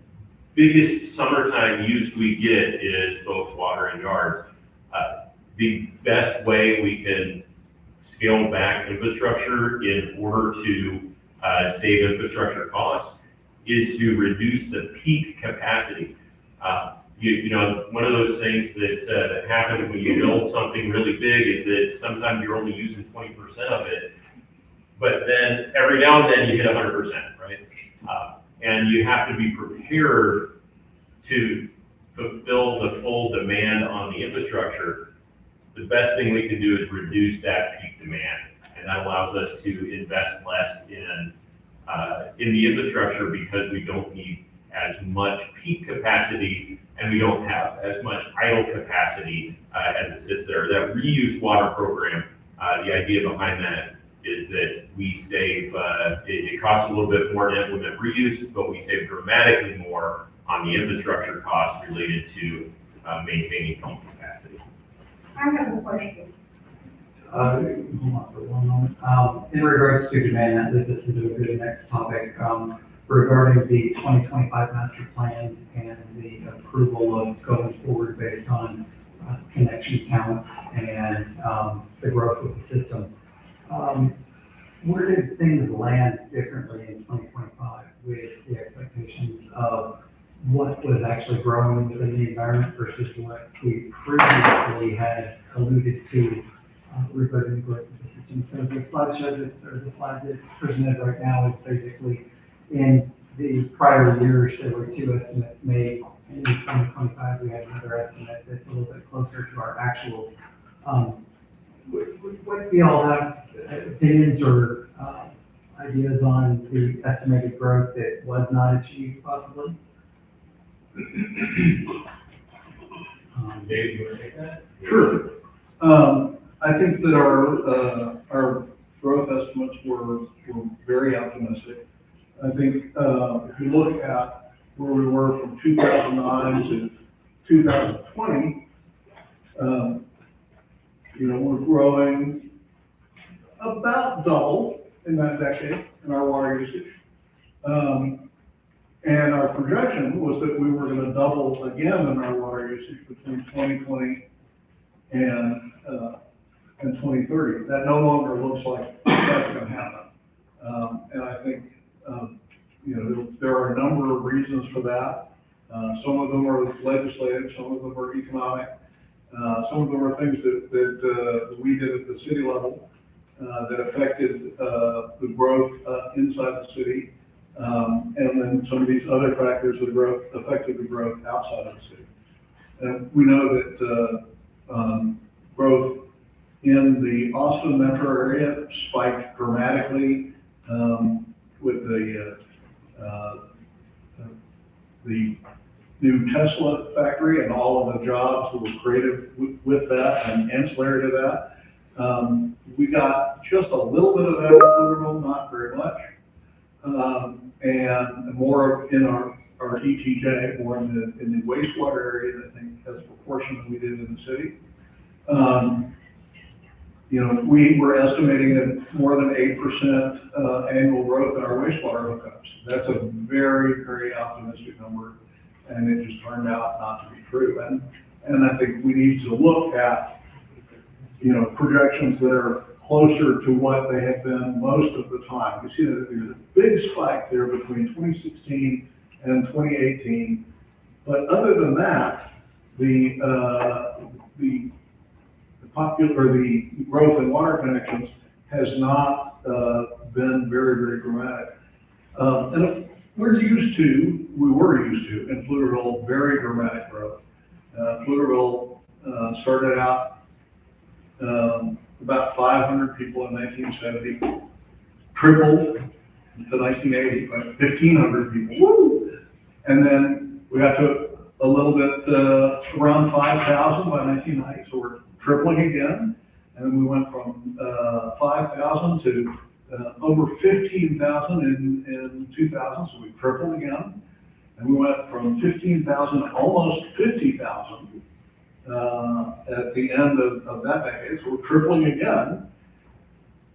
biggest summertime use we get is both water and yard. The best way we can scale back infrastructure in order to save infrastructure costs is to reduce the peak capacity. You know, one of those things that happens when you build something really big is that sometimes you're only using 20% of it, but then every now and then you hit 100%, right? And you have to be prepared to fulfill the full demand on the infrastructure. The best thing we can do is reduce that peak demand, and that allows us to invest less in the infrastructure because we don't need as much peak capacity and we don't have as much idle capacity as it sits there. That reuse water program, the idea behind that is that we save, it costs a little bit more to implement reuse, but we save dramatically more on the infrastructure cost related to maintaining peak capacity. I have a question. Hold on for one moment. In regards to demand, that leads us into a good next topic, regarding the 2025 master plan and the approval of going forward based on connection counts and the growth of the system. Where did things land differently in 2025 with the expectations of what was actually growing within the environment versus what we previously had alluded to regarding the growth of the system? So the slide that's presented right now is basically in the prior years, there were two estimates made. In 2025, we had another estimate that's a little bit closer to our actuals. What do y'all have opinions or ideas on the estimated growth that was not achieved possibly? Dave, you want to take that? Sure. I think that our growth estimates were very optimistic. I think if you look at where we were from 2009 to 2020, we're growing about double in that decade in our water usage. And our projection was that we were going to double again in our water usage between 2020 and 2030. That no longer looks like that's going to happen. And I think, there are a number of reasons for that. Some of them are legislative, some of them are economic. Some of them are things that we did at the city level that affected the growth inside the city. And then some of these other factors that affected the growth outside of the city. And we know that growth in the Austin metro area spiked dramatically with the new Tesla factory and all of the jobs that were created with that and ancillary to that. We got just a little bit of that in Pflugerville, not very much. And more in our ETJ, more in the wastewater area, I think, as a proportion than we did in the city. We were estimating that more than 8% annual growth in our wastewater hookups. That's a very, very optimistic number, and it just turned out not to be true. And I think we need to look at, projections that are closer to what they have been most of the time. We see that there's a big spike there between 2016 and 2018. But other than that, the growth in water connections has not been very, very dramatic. And we were used to in Pflugerville very dramatic growth. Pflugerville started out about 500 people in 1970, tripled to 1980, right? 1,500 people. Woo! And then we got to a little bit around 5,000 by 1990, so we're tripling again. And then we went from 5,000 to over 15,000 in 2000, so we tripled again. And we went from 15,000 to almost 50,000 at the end of that decade, so we're tripling again.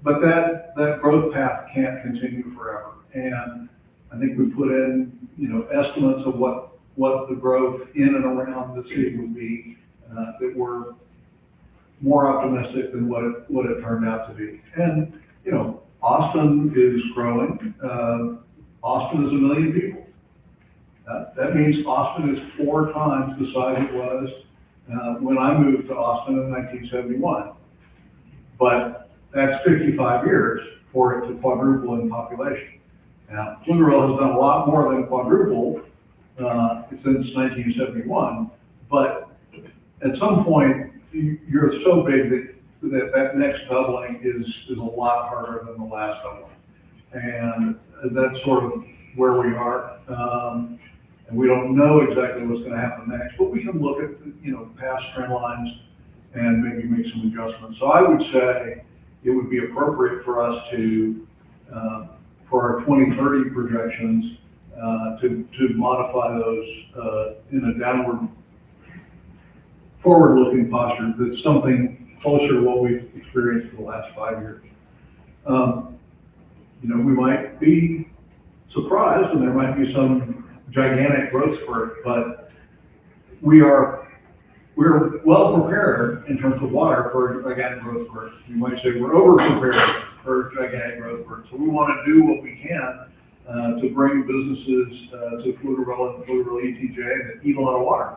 But that growth path can't continue forever. And I think we put in, estimates of what the growth in and around the city would be, that were more optimistic than what it turned out to be. And, Austin is growing. Austin is 1 million people. That means Austin is 4 times the size it was when I moved to Austin in 1971. But that's 55 years for it to quadruple in population. Now, Pflugerville has done a lot more than quadruple since 1971, but at some point, you're so big that next doubling is a lot harder than the last doubling. And that's sort of where we are. And we don't know exactly what's going to happen next, but we can look at, past trend lines and maybe make some adjustments. So I would say it would be appropriate for us to, for our 2030 projections, to modify those in a downward, forward-looking posture that's something closer to what we've experienced for the last 5 years. We might be surprised and there might be some gigantic growth spurt, but we're well prepared in terms of water for a gigantic growth spurt. You might say we're over prepared for a gigantic growth spurt. So we want to do what we can to bring businesses to Pflugerville and Pflugerville ETJ that eat a lot of water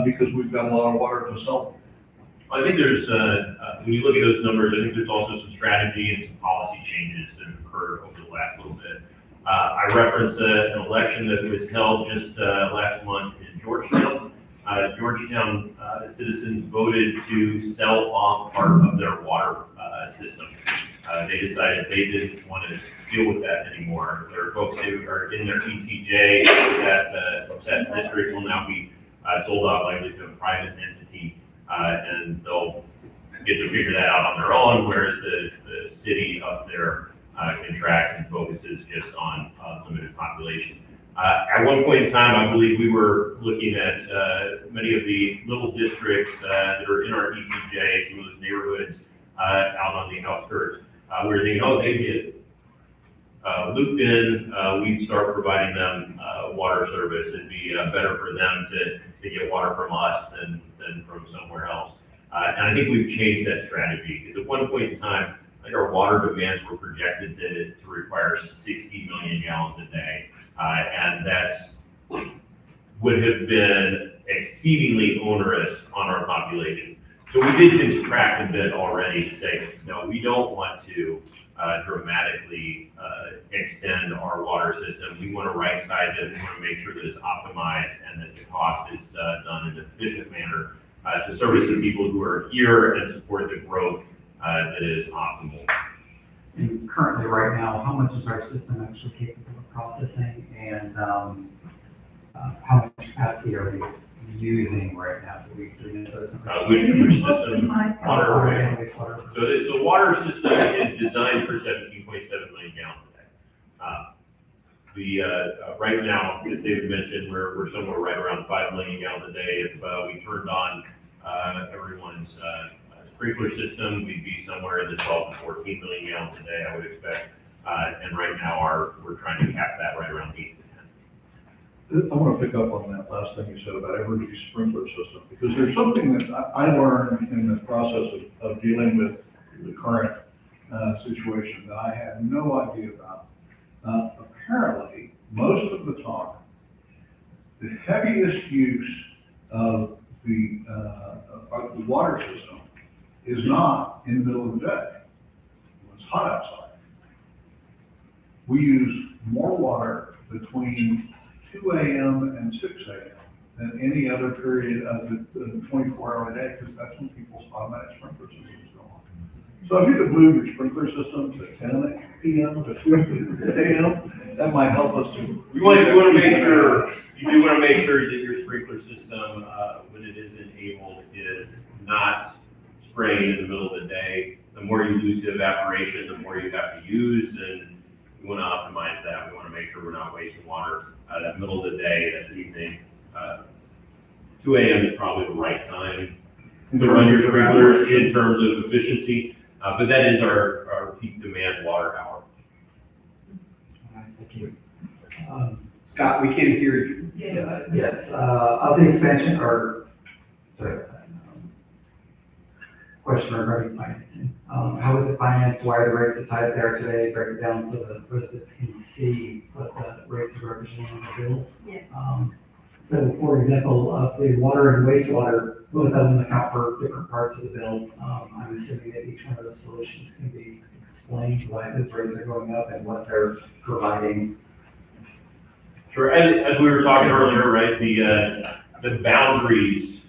because we've got a lot of water to sell. I think there's, when you look at those numbers, I think there's also some strategy and some policy changes that have occurred over the last little bit. I referenced an election that was held just last month in Georgetown. Georgetown citizens voted to sell off part of their water system. They decided they didn't want to deal with that anymore. There are folks who are in their ETJ that district will now be sold off likely to a private entity, and they'll get to figure that out on their own, whereas the city up there contracts and focuses just on limited population. At one point in time, I believe we were looking at many of the little districts that are in our ETJ, some of those neighborhoods out on the outskirts. We were thinking, they get looped in, we'd start providing them water service. It'd be better for them to get water from us than from somewhere else. And I think we've changed that strategy, because at one point in time, I think our water demands were projected to require 60 million gallons a day. And that's would have been exceedingly onerous on our population. So we did contract a bit already to say, no, we don't want to dramatically extend our water system. We want to right size it. We want to make sure that it's optimized and that the cost is done in an efficient manner to service the people who are here and support the growth that is optimal. And currently, right now, how much is our system actually capable of processing, and how much capacity are we using right now? Which system? Water. So water system is designed for 17.7 million gallons a day. Right now, as David mentioned, we're somewhere right around 5 million gallons a day. If we turned on everyone's sprinkler system, we'd be somewhere in the 12 to 14 million gallons a day, I would expect. And right now, we're trying to cap that right around 8 to 10. I want to pick up on that last thing you said about every sprinkler system, because there's something that I learned in the process of dealing with the current situation that I had no idea about. Apparently, most of the time, the heaviest use of the water system is not in the middle of the day when it's hot outside. We use more water between 2 a.m. and 6 a.m. than any other period of the 24-hour day, because that's when people's automatic sprinkler systems go on. So if you could move your sprinkler system to 10 p.m. to 2 a.m., that might help us to. You want to make sure that your sprinkler system, when it is enabled, is not spraying in the middle of the day. The more you lose to evaporation, the more you have to use, and we want to optimize that. We want to make sure we're not wasting water that middle of the day, that evening. 2 a.m. is probably the right time to run your sprinklers in terms of efficiency, but that is our peak demand water hour. Thank you. Scott, we can't hear you. Yes, of the expansion, or, sorry. Question regarding financing. How is it financed? Why are the rates as high as they are today? Break it down so the residents can see what the rates are representing on the bill. Yes. So for example, the water and wastewater, both of them account for different parts of the bill. I'm assuming that each one of those solutions can be explained why those rates are going up and what they're providing. Sure, as we were talking earlier, right, the boundaries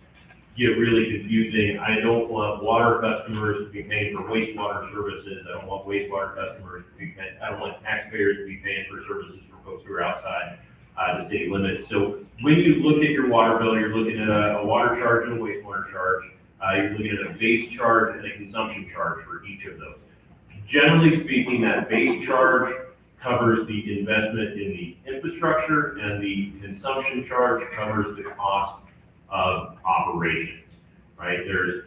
get really confusing. I don't want water customers to be paying for wastewater services. I don't want wastewater customers to be paying, I don't want taxpayers to be paying for services for folks who are outside the city limits. So when you look at your water bill, you're looking at a water charge and a wastewater charge. You're looking at a base charge and a consumption charge for each of those. Generally speaking, that base charge covers the investment in the infrastructure, and the consumption charge covers the cost of operations, right? There's,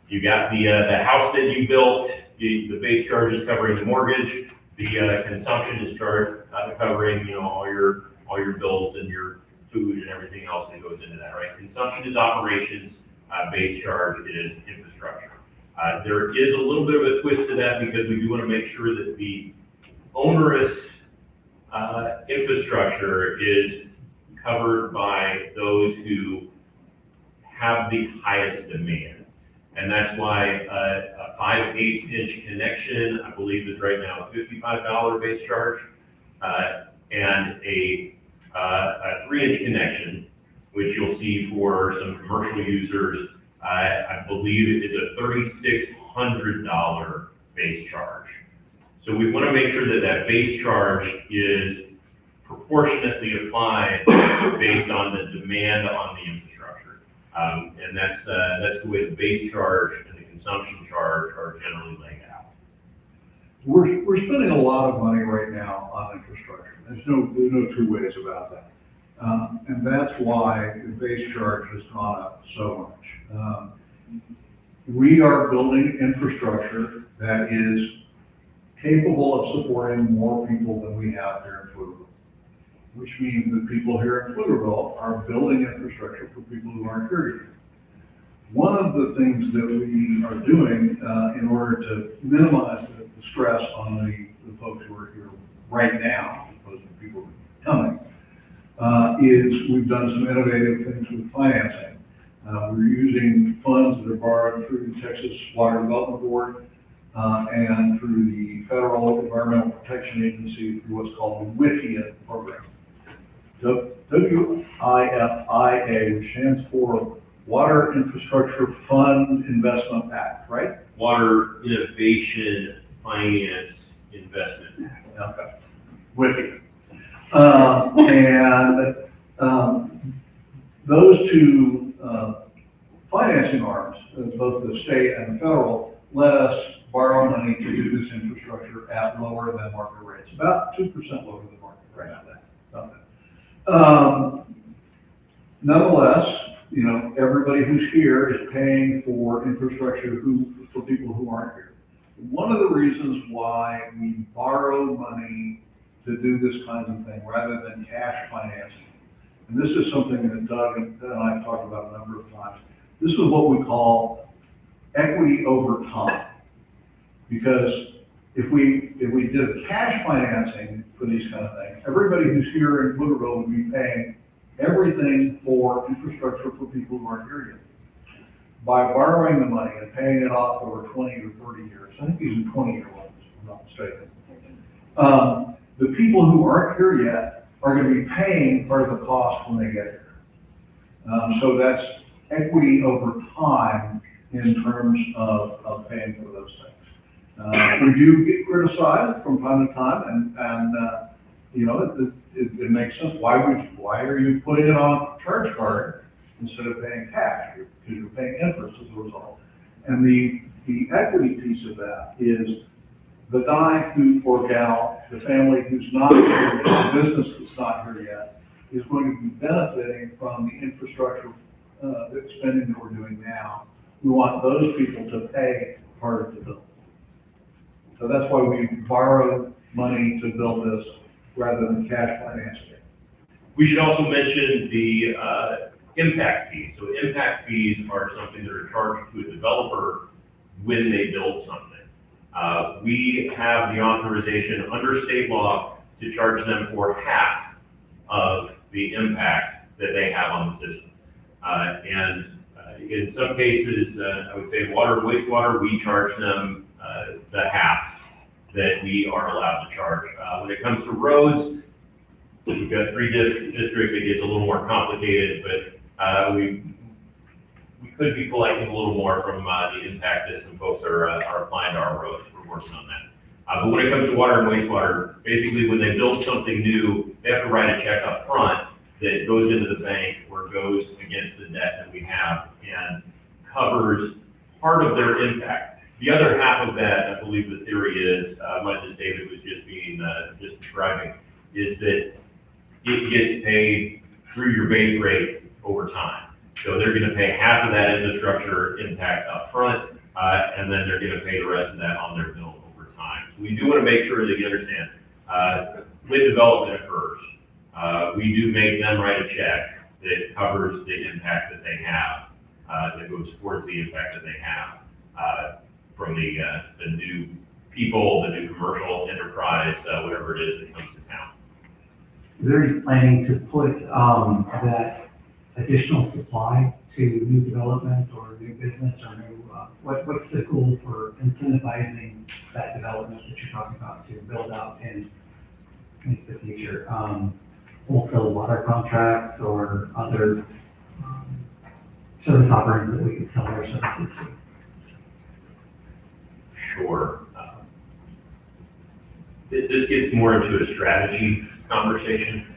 you got the house that you built, the base charge is covering the mortgage, the consumption is covering, all your bills and your food and everything else that goes into that, right? Consumption is operations, base charge is infrastructure. There is a little bit of a twist to that because we do want to make sure that the onerous infrastructure is covered by those who have the highest demand. And that's why a 5/8 inch connection, I believe, is right now a $55 base charge. And a 3-inch connection, which you'll see for some commercial users, I believe it is a $3,600 base charge. So we want to make sure that that base charge is proportionately applied based on the demand on the infrastructure. And that's the way the base charge and the consumption charge are generally laid out. We're spending a lot of money right now on infrastructure. There's no two ways about that. And that's why the base charge has gone up so much. We are building infrastructure that is capable of supporting more people than we have here in Pflugerville, which means that people here in Pflugerville are building infrastructure for people who aren't here yet. One of the things that we are doing in order to minimize the stress on the folks who are here right now, as opposed to people who are coming, is we've done some innovative things with financing. We're using funds that are borrowed through the Texas Water Development Board and through the Federal Environmental Protection Agency through what's called the WIFIA program. WIFIA, which stands for Water Infrastructure Fund Investment Act, right? Water Innovation Finance Investment. Okay. WIFIA. Those two financing arms, both the state and the federal, let us borrow money to do this infrastructure at lower than market rates, about 2% lower than market rate. Nonetheless, everybody who's here is paying for infrastructure for people who aren't here. One of the reasons why we borrow money to do this kind of thing rather than cash financing, and this is something that Doug and I have talked about a number of times, this is what we call equity over time. Because if we did cash financing for these kind of things, everybody who's here in Pflugerville would be paying everything for infrastructure for people who aren't here yet. By borrowing the money and paying it off over 20 or 30 years, I think these are 20-year loans, if I'm not mistaken. The people who aren't here yet are going to be paying part of the cost when they get here. So that's equity over time in terms of paying for those things. We do get criticized from time to time, and it makes sense. Why are you putting it on a charge card instead of paying cash? Because you're paying interest as a result. And the equity piece of that is the guy or gal, the family who's not here yet, the business that's not here yet, is going to be benefiting from the infrastructure spending that we're doing now. We want those people to pay part of the bill. So that's why we borrow money to build this. rather than cash financing it. We should also mention the impact fees. So impact fees are something that are charged to a developer when they build something. We have the authorization under state law to charge them for half of the impact that they have on the system. In some cases, I would say water and wastewater, we charge them the half that we are allowed to charge. When it comes to roads, we've got 3 districts. It gets a little more complicated, but we could be collecting a little more from the impact that some folks are applying to our roads. We're working on that. But when it comes to water and wastewater, basically when they build something new, they have to write a check up front that goes into the bank or goes against the debt that we have and covers part of their impact. The other half of that, I believe the theory is, much as David was just describing, is that it gets paid through your base rate over time. So they're gonna pay half of that infrastructure impact up front, and then they're gonna pay the rest of that on their bill over time. So we do wanna make sure that you understand, when development occurs, we do make them write a check that covers the impact that they have, that goes towards the impact that they have, from the new people, the new commercial enterprise, whatever it is that comes to town. Is there any planning to put that additional supply to new development or new business or new, what's the goal for incentivizing that development that you're talking about to build out in the future? Also water contracts or other service offerings that we could sell our services to? Sure. This gets more into a strategy conversation.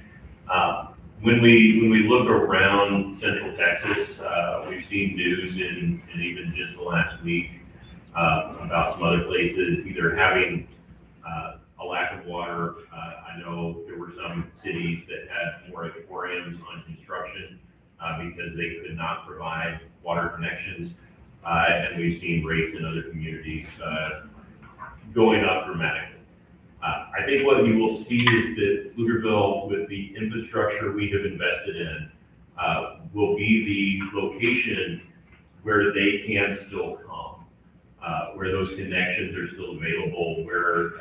When we look around Central Texas, we've seen news in even just the last week about some other places either having a lack of water. I know there were some cities that had moratoriums on construction because they could not provide water connections. And we've seen rates in other communities going up dramatically. I think what you will see is that Pflugerville, with the infrastructure we have invested in, will be the location where they can still come, where those connections are still available, where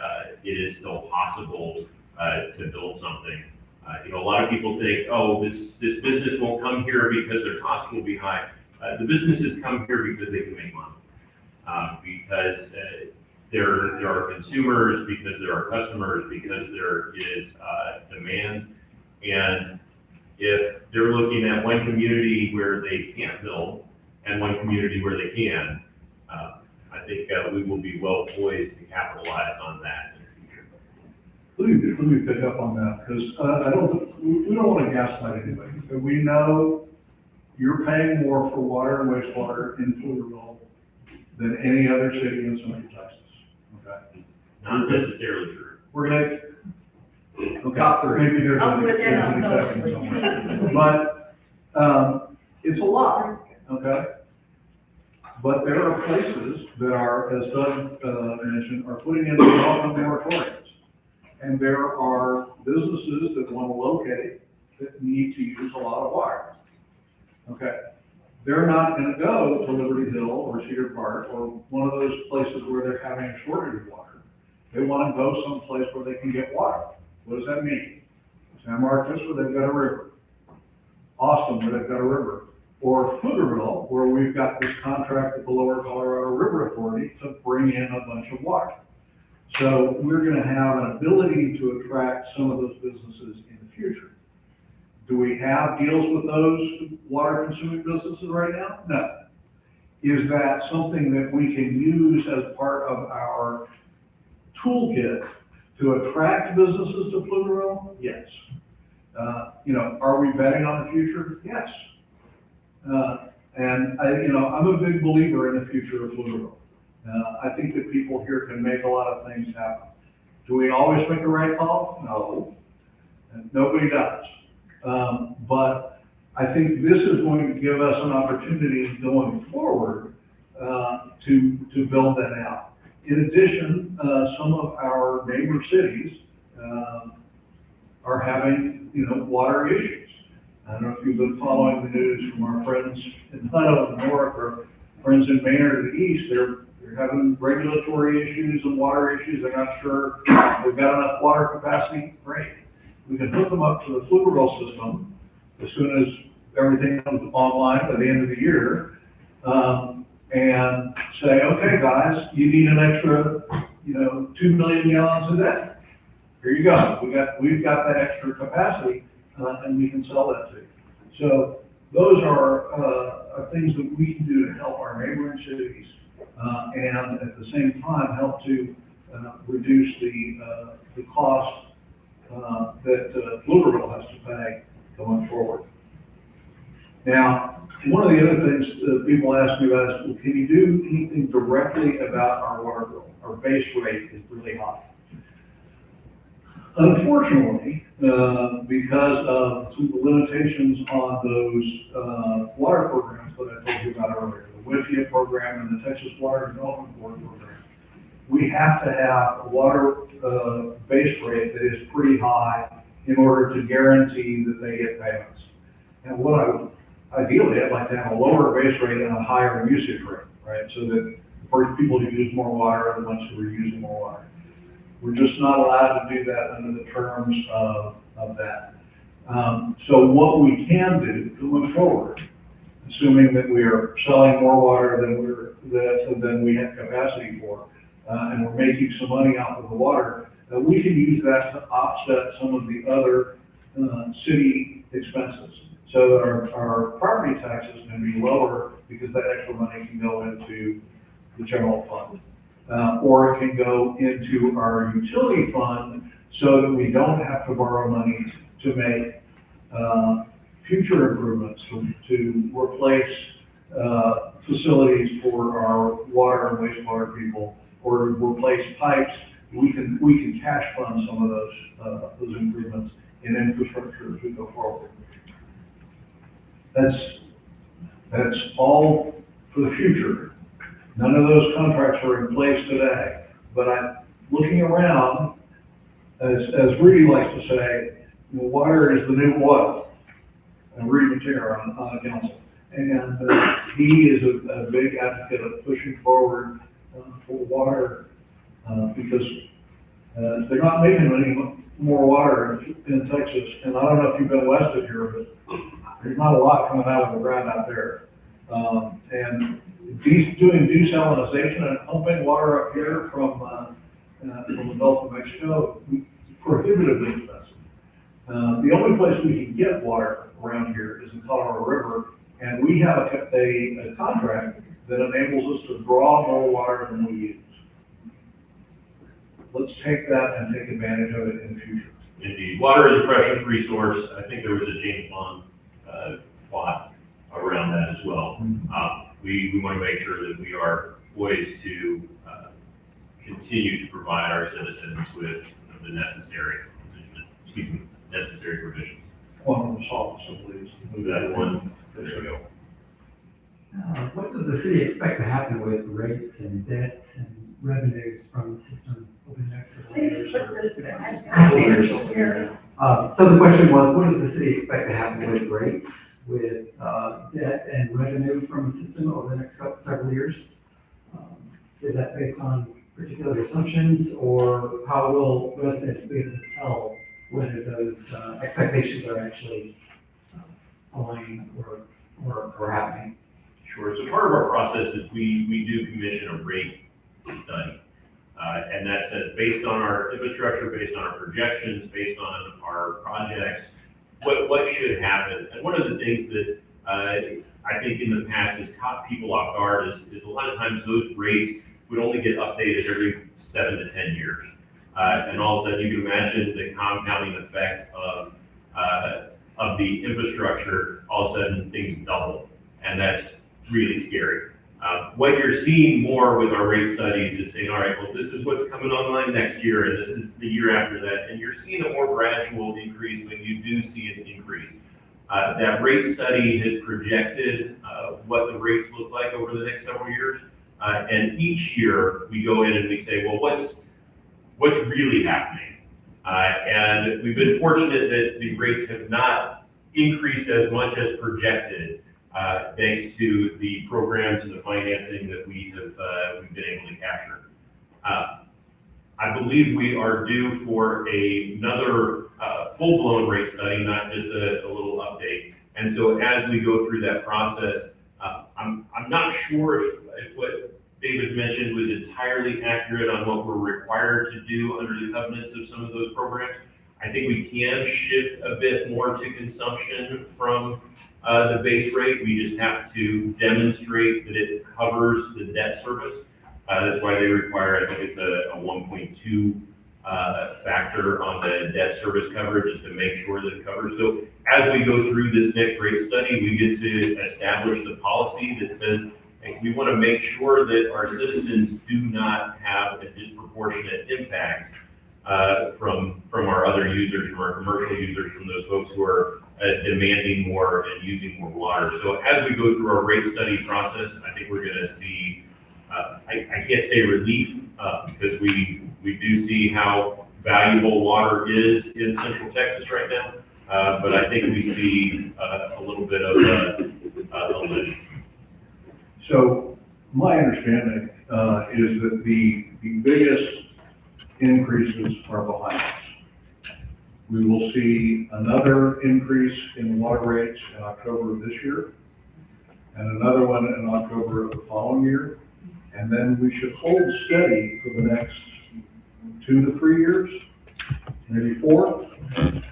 it is still possible to build something. A lot of people think, oh, this business won't come here because their costs will be high. The businesses come here because they can make money, because there are consumers, because there are customers, because there is demand. And if they're looking at one community where they can't build and one community where they can, I think we will be well poised to capitalize on that in the future. Let me pick up on that, because we don't want to gaslight anybody. We know you're paying more for water and wastewater in Pflugerville than any other city in Central Texas. Okay. Not necessarily true. We're gonna, okay, maybe there's an exception somewhere. But, it's a lot, okay? But there are places that are, as Doug mentioned, are putting in development moratoriums. And there are businesses that want to locate that need to use a lot of water. Okay, they're not going to go to Liberty Hill or Cedar Park or one of those places where they're having a shortage of water. They want to go someplace where they can get water. What does that mean? San Marcos, where they've got a river. Austin, where they've got a river. Or Pflugerville, where we've got this contract with the Lower Colorado River Authority to bring in a bunch of water. So we're going to have an ability to attract some of those businesses in the future. Do we have deals with those water consuming businesses right now? No. Is that something that we can use as part of our toolkit to attract businesses to Pflugerville? Yes. Are we betting on the future? Yes. And I'm a big believer in the future of Pflugerville. I think that people here can make a lot of things happen. Do we always make the right call? No. And nobody does. But I think this is going to give us an opportunity going forward to build that out. In addition, some of our neighbor cities are having, water issues. I don't know if you've been following the news from our friends in Hutto in the north or friends in Maynard to the east. They're having regulatory issues and water issues. They're not sure they've got enough water capacity. Great. We can hook them up to the Pflugerville system as soon as everything comes online by the end of the year. And say, okay, guys, you need an extra, 2 million gallons a day. Here you go. We've got that extra capacity, and we can sell that to you. So those are things that we can do to help our neighboring cities, and at the same time help to reduce the cost that Pflugerville has to pay going forward. Now, one of the other things that people ask me about is, well, can you do anything directly about our water bill? Our base rate is really high. Unfortunately, because of some of the limitations on those water programs that I told you about earlier, the WIFIA program and the Texas Water Development Board program, we have to have a water base rate that is pretty high in order to guarantee that they get payments. And ideally, I'd like to have a lower base rate and a higher usage rate, right? So that the people who use more water are the ones who are using more water. We're just not allowed to do that under the terms of that. So what we can do going forward, assuming that we are selling more water than we have capacity for, and we're making some money off of the water, we can use that to offset some of the other city expenses. So that our property taxes can be lower because that extra money can go into the general fund. Or it can go into our utility fund so that we don't have to borrow money to make future improvements, to replace facilities for our water and wastewater people, or to replace pipes. We can cash fund some of those improvements in infrastructure as we go forward. That's all for the future. None of those contracts are in place today, but looking around, as Rudy likes to say, water is the new oil. And Rudy Mateer on the council. And he is a big advocate of pushing forward for water because they're not making any more water in Texas. And I don't know if you've been west of here, but there's not a lot coming out of the ground out there. And doing desalinization and pumping water up here from the Gulf of Mexico is prohibitively expensive. The only place we can get water around here is the Colorado River, and we have a contract that enables us to draw more water than we use. Let's take that and take advantage of it in the future. Indeed, water is a precious resource. I think there was a James Bond plot around that as well. We want to make sure that we are poised to continue to provide our citizens with the necessary provisions. Quantum salt, so please. Move that one. There we go. What does the city expect to happen with rates and debts and revenues from the system over the next several years? So the question was, what does the city expect to happen with rates, with debt and revenue from the system over the next several years? Is that based on particular assumptions, or how will residents be able to tell whether those expectations are actually aligning or happening? Sure. So part of our process is we do commission a rate study. And that says, based on our infrastructure, based on our projections, based on our projects, what should happen? And one of the things that I think in the past has caught people off guard is a lot of times those rates would only get updated every 7 to 10 years. And all of a sudden you can imagine the compounding effect of the infrastructure, all of a sudden things double. And that's really scary. What you're seeing more with our rate studies is saying, all right, well, this is what's coming online next year, and this is the year after that, and you're seeing a more gradual increase when you do see an increase. That rate study has projected what the rates look like over the next several years, and each year we go in and we say, well, what's really happening? And we've been fortunate that the rates have not increased as much as projected, thanks to the programs and the financing that we've been able to capture. I believe we are due for another full-blown rate study, not just a little update. And so as we go through that process, I'm not sure if what David mentioned was entirely accurate on what we're required to do under the covenants of some of those programs. I think we can shift a bit more to consumption from the base rate. We just have to demonstrate that it covers the debt service. That's why they require, I think it's a 1.2 factor on the debt service coverage, just to make sure that it covers. So as we go through this next rate study, we get to establish the policy that says, hey, we want to make sure that our citizens do not have a disproportionate impact from our other users, from our commercial users, from those folks who are demanding more and using more water. So as we go through our rate study process, I think we're going to see, I can't say relief, because we do see how valuable water is in Central Texas right now. But I think we see a little bit of a lift. So my understanding is that the biggest increases are behind us. We will see another increase in water rates in October of this year, and another one in October of the following year. And then we should hold steady for the next 2 to 3 years, maybe 4. And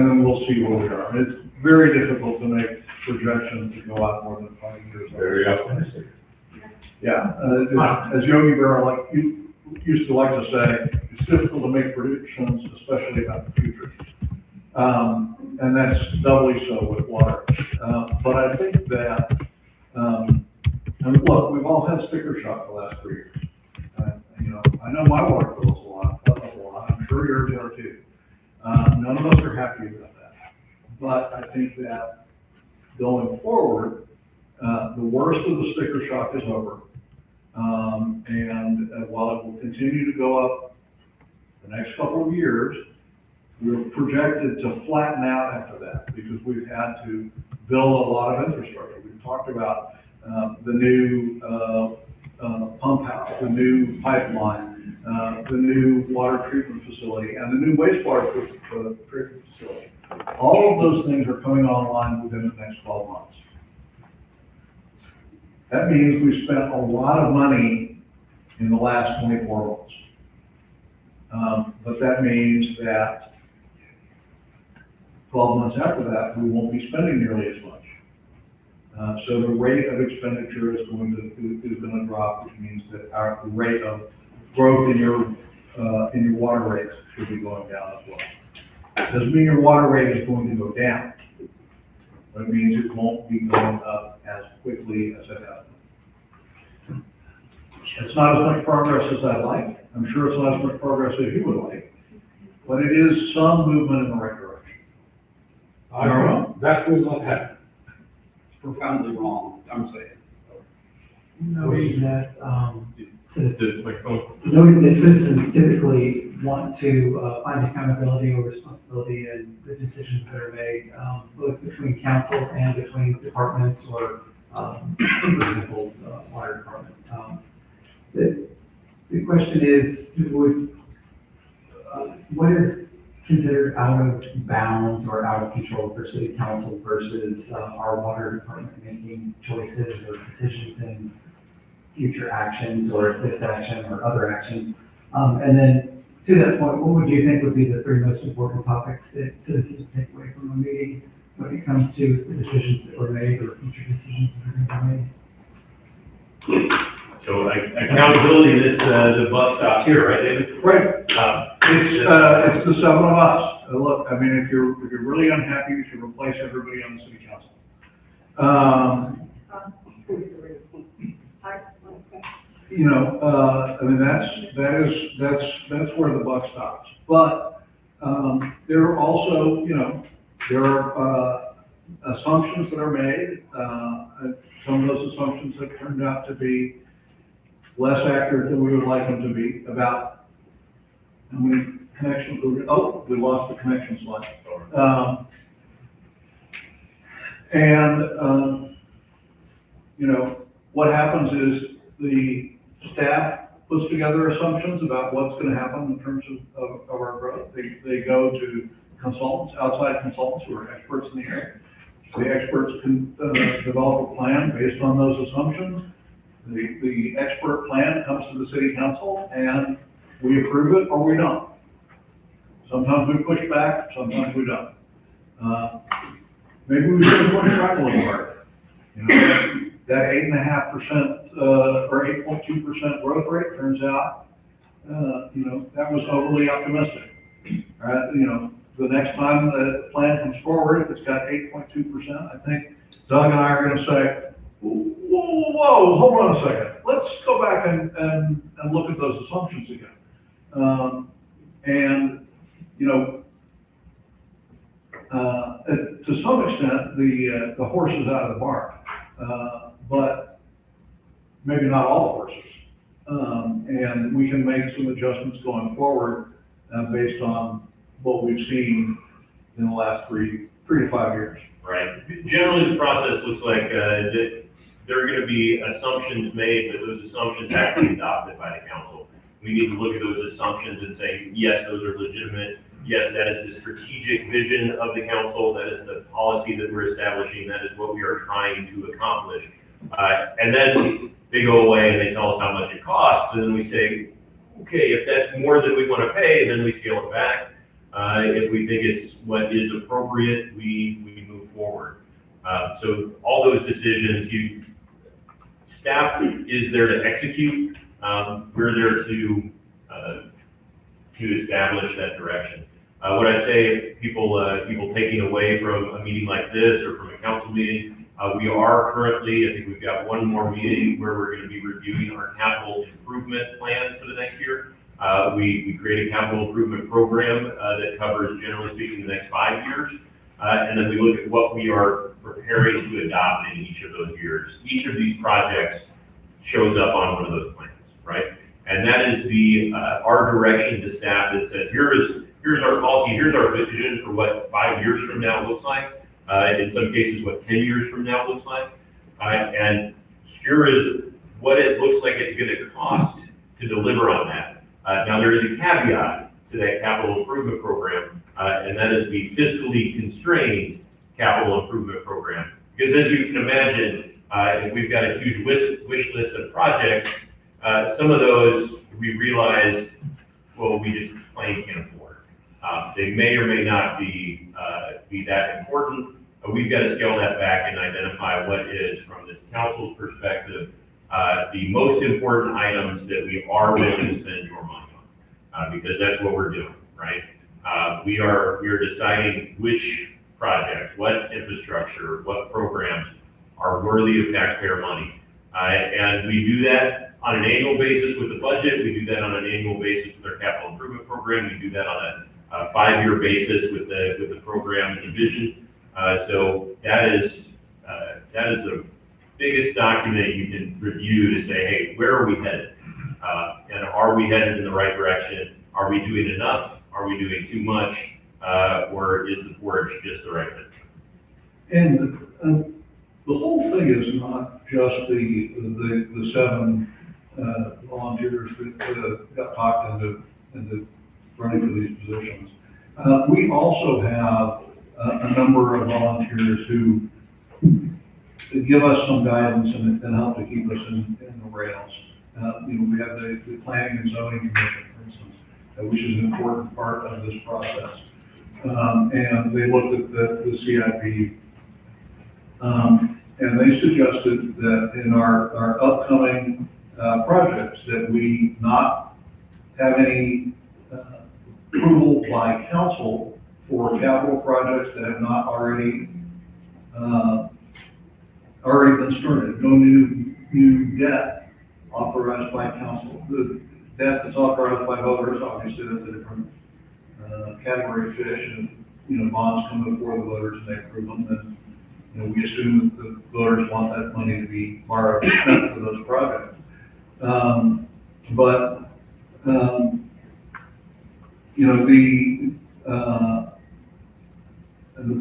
then we'll see where we are. It's very difficult to make projections to go out more than 5 years. Very optimistic. Yeah, as Yogi Berra used to like to say, it's difficult to make predictions, especially about the future. And that's doubly so with water. But I think that, and look, we've all had sticker shock the last 3 years. I know my water bill's a lot. I'm sure yours are too. None of us are happy about that. But I think that going forward, the worst of the sticker shock is over. And while it will continue to go up the next couple of years, we're projected to flatten out after that because we've had to build a lot of infrastructure. We've talked about the new pump house, the new pipeline, the new water treatment facility, and the new wastewater treatment facility. All of those things are coming online within the next 12 months. That means we spent a lot of money in the last 24 months. But that means that 12 months after that, we won't be spending nearly as much. So the rate of expenditure is going to drop, which means that the rate of growth in your water rates should be going down as well. Doesn't mean your water rate is going to go down, but it means it won't be going up as quickly as it has been. It's not as much progress as I'd like. I'm sure it's not as much progress as you would like, but it is some movement in the right direction. I don't know. That will not happen. Profoundly wrong, I'm saying. Noting that, Microphone. noting that citizens typically want to find accountability or responsibility in the decisions that are made, both between council and between departments or, for example, water department. The question is, what is considered out of bounds or out of control for city council versus our water department making choices or decisions in future actions or this action or other actions? And then to that point, what would you think would be the 3 most important topics that citizens take away from a meeting when it comes to the decisions that were made or future decisions that are going to be made? So accountability, that's the buck stops here, right, David? Right. It's the 7 of us. Look, I mean, if you're really unhappy, you should replace everybody on the city council. I mean, that's where the buck stops. But there are also, there are assumptions that are made. Some of those assumptions have turned out to be less accurate than we would like them to be about how connection, we lost the connection slide. You know, what happens is the staff puts together assumptions about what's gonna happen in terms of our growth. They go to consultants, outside consultants who are experts in the area. The experts can develop a plan based on those assumptions. The expert plan comes to the city council and we approve it or we don't. Sometimes we push back, sometimes we don't. Maybe we should push back a little harder. You know, that 8.5% or 8.2% growth rate turns out, you know, that was overly optimistic. All right, you know, the next time the plan comes forward, if it's got 8.2%, I think Doug and I are going to say, whoa, hold on a second. Let's go back and look at those assumptions again. And, you know, to some extent, the horse is out of the barn, but maybe not all the horses. And we can make some adjustments going forward based on what we've seen in the last three to 5 years. Right. Generally, the process looks like that there are going to be assumptions made, but those assumptions have to be adopted by the council. We need to look at those assumptions and say, yes, those are legitimate. Yes, that is the strategic vision of the council. That is the policy that we're establishing. That is what we are trying to accomplish. And then they go away and they tell us how much it costs. And then we say, okay, if that's more than we want to pay, then we scale it back. If we think it's what is appropriate, we move forward. So all those decisions, staff is there to execute. We're there to establish that direction. What I'd say, if people taking away from a meeting like this or from a council meeting, we are currently, I think we've got one more meeting where we're going to be reviewing our capital improvement plan for the next year. We create a capital improvement program that covers, generally speaking, the next 5 years. And then we look at what we are preparing to adopt in each of those years. Each of these projects shows up on one of those plans, right? And that is our direction to staff that says, here's our policy, here's our vision for what 5 years from now looks like. In some cases, what 10 years from now looks like. And here is what it looks like it's going to cost to deliver on that. Now, there is a caveat to that capital improvement program, and that is the fiscally constrained capital improvement program. Because as you can imagine, if we've got a huge wish list of projects, some of those we realize, well, we just plain can't afford. They may or may not be that important. We've got to scale that back and identify what is, from this council's perspective, the most important items that we are willing to spend your money on, because that's what we're doing, right? We are deciding which project, what infrastructure, what programs are worthy of taxpayer money. And we do that on an annual basis with the budget. We do that on an annual basis with our capital improvement program. We do that on a 5-year basis with the program and the vision. So that is the biggest document you can review to say, hey, where are we headed? And are we headed in the right direction? Are we doing enough? Are we doing too much? Or is the porridge just the right fit? And the whole thing is not just the 7 volunteers that got talked into running for these positions. We also have a number of volunteers who give us some guidance and help to keep us in the rails. We have the Planning and Zoning Commission, for instance, which is an important part of this process. And they looked at the CIP, and they suggested that in our upcoming projects that we not have any approval by council for capital projects that have not already been started. No new debt authorized by council. The debt that's authorized by voters, obviously that's a different category of fish, and bonds come before the voters and they approve them, and we assume that the voters want that money to be borrowed for those projects. you know, the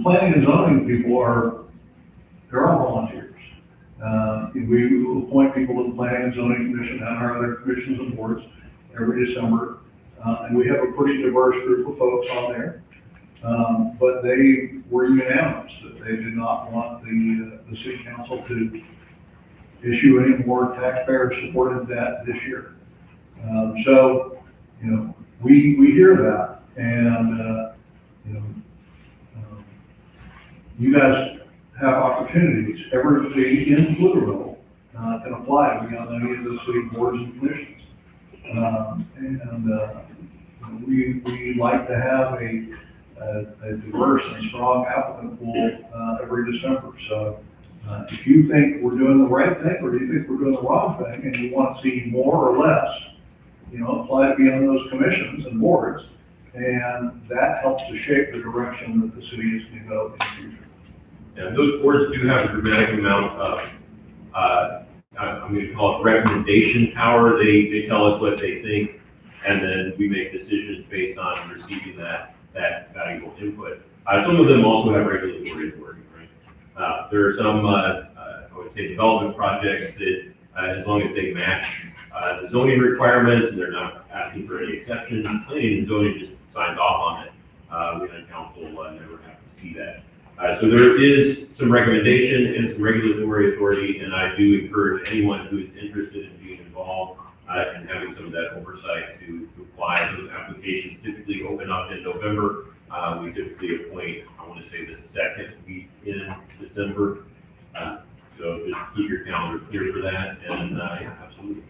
planning and zoning people they're all volunteers. We appoint people to the planning and zoning commission and our other commissions and boards every December. And we have a pretty diverse group of folks on there. But they were unanimous that they did not want the city council to issue any more taxpayer-supported debt this year. So, you know, we hear that, and, you know, you guys have opportunities. Everybody in Pflugerville can apply to be on any of the city boards and commissions. We like to have a diverse and strong applicant pool every December. So if you think we're doing the right thing, or do you think we're doing the wrong thing, and you want to see more or less, you know, apply to be on those commissions and boards, and that helps to shape the direction that the city is going to go in the future. And those boards do have a dramatic amount of, I'm going to call it recommendation power. They tell us what they think, and then we make decisions based on receiving that valuable input. Some of them also have regulatory authority, right? There are some, I would say, development projects that, as long as they match the zoning requirements and they're not asking for any exceptions, planning and zoning just signs off on it. We on council never have to see that. So there is some recommendation and some regulatory authority, and I do encourage anyone who is interested in being involved and having some of that oversight to apply. Those applications typically open up in November. We typically appoint, I want to say, the second week in December. So just keep your calendar clear for that, and yeah, absolutely.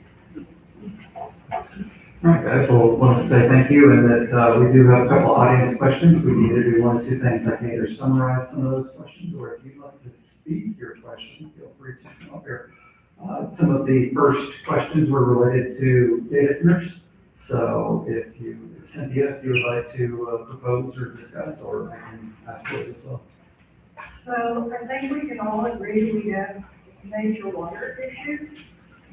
All right, guys, well, wanted to say thank you, and that we do have a couple audience questions. We can either do one of two things. I can either summarize some of those questions, or if you'd like to speak your question, feel free to come up here. Some of the first questions were related to data centers. So if you, Cynthia, if you would like to propose or discuss, or I can ask those as well. So I think we can all agree we have major water issues.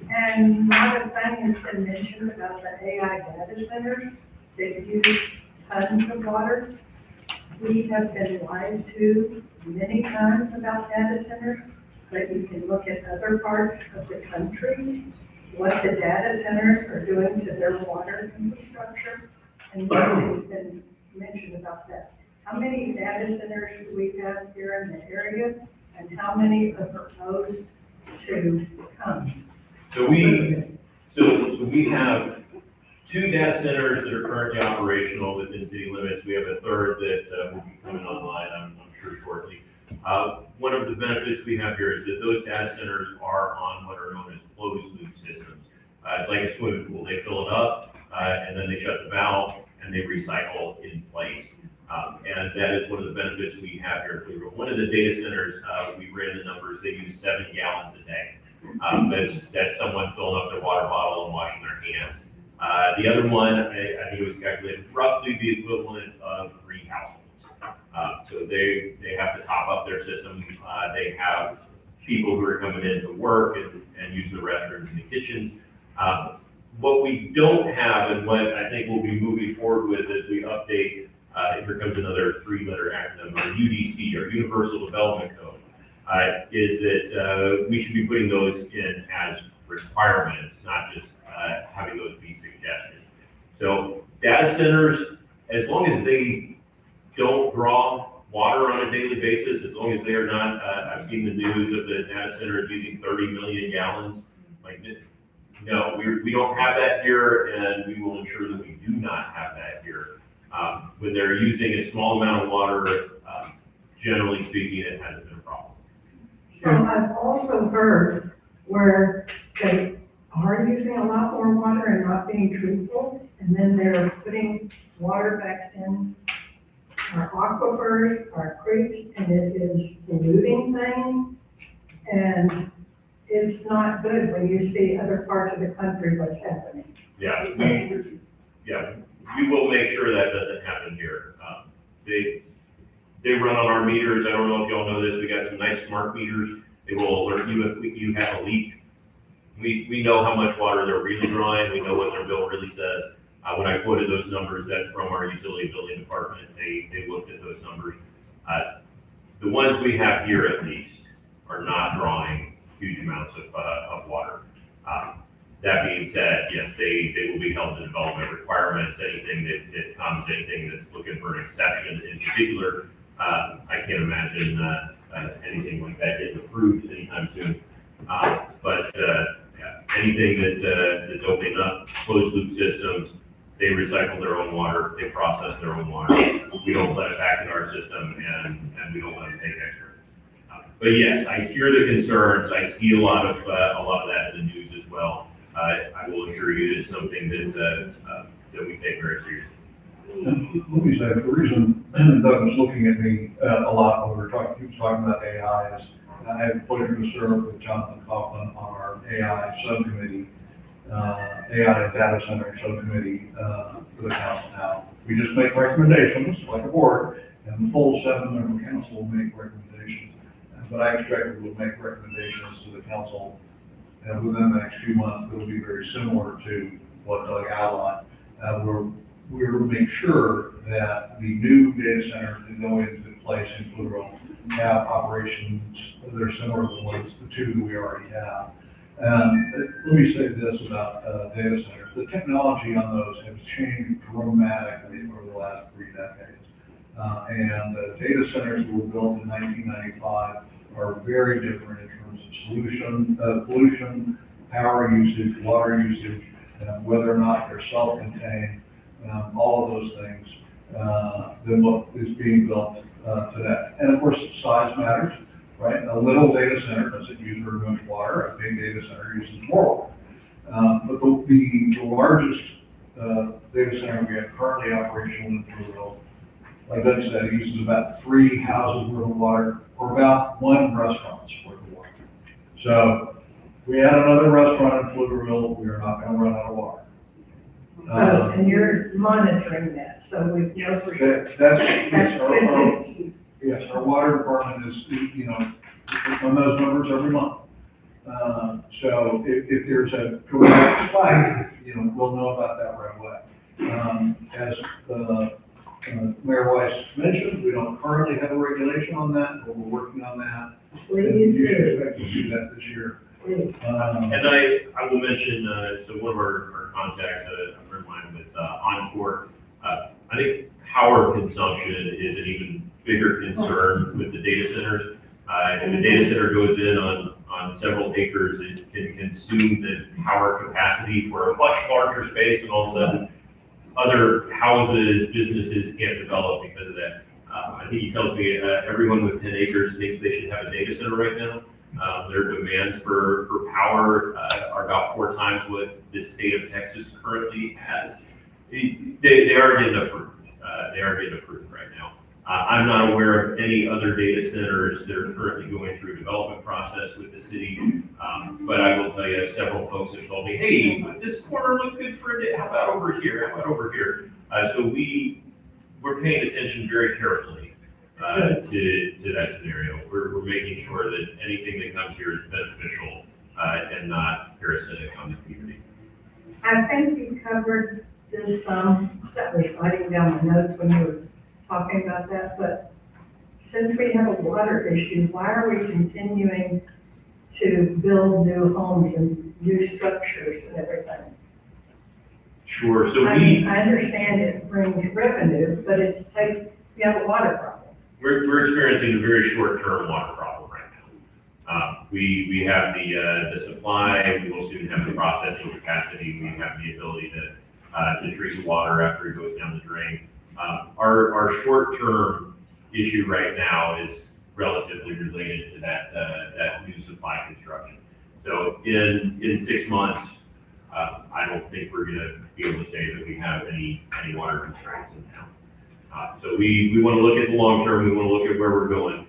And not a thing has been mentioned about the AI data centers that use tons of water. We have been lied to many times about data centers, but you can look at other parts of the country, what the data centers are doing to their water infrastructure, and nothing's been mentioned about that. How many data centers do we have here in the area, and how many are proposed to come? So we have 2 data centers that are currently operational within city limits. We have a third that will be coming online, I'm sure shortly. One of the benefits we have here is that those data centers are on what are known as closed loop systems. It's like a swimming pool. They fill it up, and then they shut the valve, and they recycle in place. And that is one of the benefits we have here at Pflugerville. One of the data centers, we ran the numbers, they use 7 gallons a day. That's someone filling up their water bottle and washing their hands. The other one, I think it was calculated roughly the equivalent of 3 households. So they have to top up their system. They have people who are coming in to work and use the restrooms and the kitchens. What we don't have, and what I think we'll be moving forward with as we update, here comes another 3-letter acronym, or UDC, or Universal Development Code. Is that we should be putting those in as requirements, not just having those be suggestions. So data centers, as long as they don't draw water on a daily basis, as long as they are not, I've seen the news of the data centers using 30 million gallons. Like, no, we don't have that here, and we will ensure that we do not have that here. When they're using a small amount of water, generally speaking, it hasn't been a problem. So I've also heard where they are using a lot more water and not being truthful, and then they're putting water back in our aquifers, our creeks, and it is polluting things. And it's not good when you see other parts of the country what's happening. Yeah, we will make sure that doesn't happen here. They run on our meters. I don't know if y'all know this. We got some nice smart meters. They will alert you if you have a leak. We know how much water they're really drawing. We know what their bill really says. When I quoted those numbers, that's from our utility billing department. They looked at those numbers. The ones we have here at least are not drawing huge amounts of water. That being said, yes, they will be held to development requirements. Anything that comes, anything that's looking for an exception in particular, I can't imagine anything like that getting approved anytime soon. But yeah, anything that's opening up closed loop systems, they recycle their own water, they process their own water. We don't let it back in our system, and we don't let them take extra. But yes, I hear the concerns. I see a lot of that in the news as well. I will assure you, it is something that we take very seriously. Let me say, the reason Doug was looking at me a lot when he was talking about AI is I had the pleasure to serve with Jonathan Coughlin on our AI subcommittee, AI and data center subcommittee for the council now. We just make recommendations like a board, and the full 7-member council will make recommendations. But I expect we will make recommendations to the council within the next few months that will be very similar to what Doug outlined. We're to make sure that the new data centers that go into place in Pflugerville have operations that are similar to the two that we already have. Let me say this about data centers. The technology on those has changed dramatically over the last 3 decades. And the data centers that were built in 1995 are very different in terms of pollution, power usage, water usage, whether or not they're self-contained, all of those things than what is being built today. And of course, size matters, right? A little data center doesn't use very much water. A big data center uses more water. But the largest data center we have currently operational in Pflugerville, like Doug said, it uses about 3 houses worth of water or about 1 restaurant's worth of water. So we add another restaurant in Pflugerville, we are not going to run out of water. So, and you're monitoring that, so we know for sure. That's Good news. yes, our water department is, on those numbers every month. So if there's a dramatic spike, we'll know about that right away. As Mayor Weiss mentioned, we don't currently have a regulation on that, but we're working on that. Please You should do. expect to see that this year. Please. And I will mention, so one of our contacts, a friend of mine with Encore, I think power consumption is an even bigger concern with the data centers. If the data center goes in on several acres, it can consume the power capacity for a much larger space, and all of a sudden, other houses, businesses can't develop because of that. I think he tells me everyone with 10 acres thinks they should have a data center right now. Their demands for power are about 4 times what the state of Texas currently has. They are getting approved. They are getting approved right now. I'm not aware of any other data centers that are currently going through a development process with the city. But I will tell you, several folks have told me, hey, would this corner look good for it? How about over here? How about over here? So we're paying attention very carefully to that scenario. We're making sure that anything that comes here is beneficial and not parasitic on the community. I think you covered this, I was writing down my notes when you were talking about that, but since we have a water issue, why are we continuing to build new homes and new structures and everything? Sure, so I understand it brings revenue, but we have a water problem. We're experiencing a very short-term water problem right now. We have the supply, we will soon have the processing capacity, we have the ability to treat the water after it goes down the drain. Our short-term issue right now is relatively related to that new supply construction. So in 6 months, I don't think we're gonna be able to say that we have any water constraints in town. So we wanna look at the long term, we wanna look at where we're going,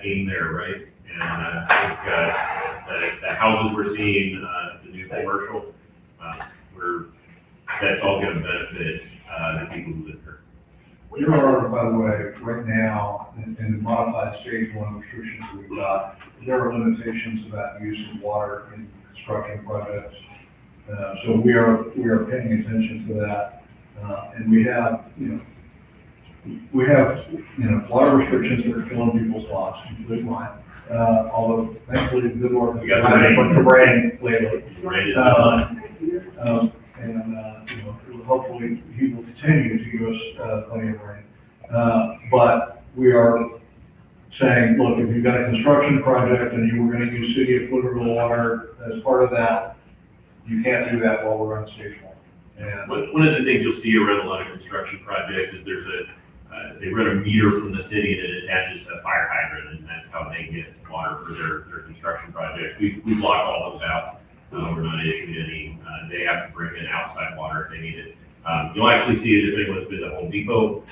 aim there, right? And I think the houses we're seeing, the new commercial, that's all gonna benefit the people who live here. There are, by the way, right now, in the modified stage 1 restrictions that we've got, there are limitations about use of water in construction projects. So we are paying attention to that. And we have, a lot of restrictions that are killing people's lives, including mine. Although thankfully, the good Lord has We got provided a rain. bunch of rain lately. Right, it's done. Hopefully he will continue to give us plenty of rain. But we are saying, look, if you've got a construction project and you were gonna use city of Pflugerville water as part of that, you can't do that while we're on stage one. And One of the things you'll see around a lot of construction projects is they run a meter from the city and it attaches to a fire hydrant, and that's how they get water for their construction projects. We block all those out. We're not issuing any, they have to bring in outside water if they need it. You'll actually see it if anyone's been to Home Depot.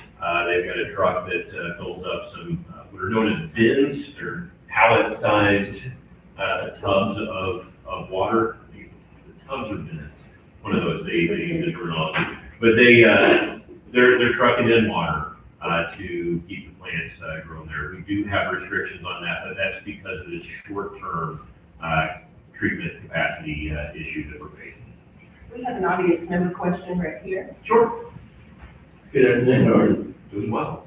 They've got a truck that fills up some, what are known as bins. They're pallet-sized tubs of water. The tubs are bins. One of those, they use the terminology. But they're trucking in water to keep the plants growing there. We do have restrictions on that, but that's because of the short-term treatment capacity issue that we're facing. We have an audience member question right here. Sure. Good afternoon. Doing well.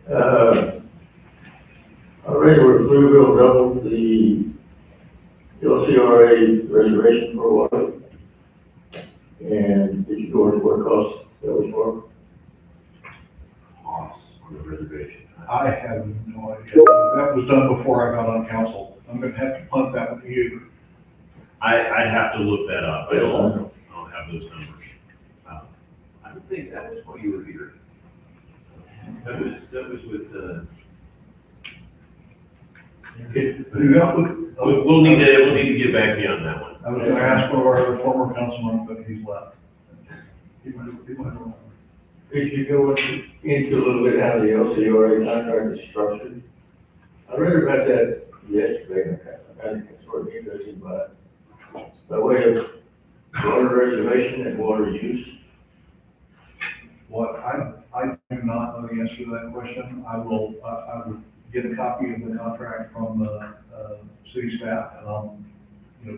I read where Pflugerville doubled the LCRA reservation for water. And did you go into what cost that was for? Costs on the reservation. I have no idea. That was done before I got on council. I'm gonna have to punt that one to you. I'd have to look that up. I don't have those numbers. I don't think that was what you were here. That was with, we'll need to get back to you on that one. I was gonna ask one of our other former councilmen, but he's left. He might remember. Could you go into a little bit how the LCRA contract is structured? I read about that yesterday. I kind of sort of interested by way of water reservation and water use. What, I do not know the answer to that question. I will get a copy of the contract from the city staff, and I'll,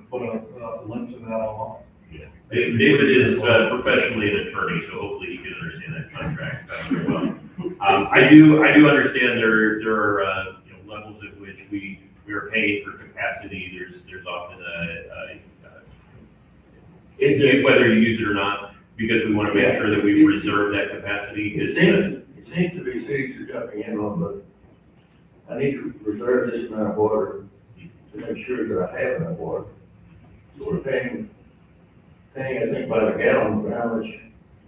put a link to that online. Yeah. David is professionally an attorney, so hopefully he can understand that contract very well. I do understand there are levels at which we are paying for capacity. There's often whether you use it or not, because we want to make sure that we reserve that capacity. It seems to be cities are jumping in on the, I need to reserve this amount of water to make sure that I have enough water. So we're paying, I think, by the gallon for how much,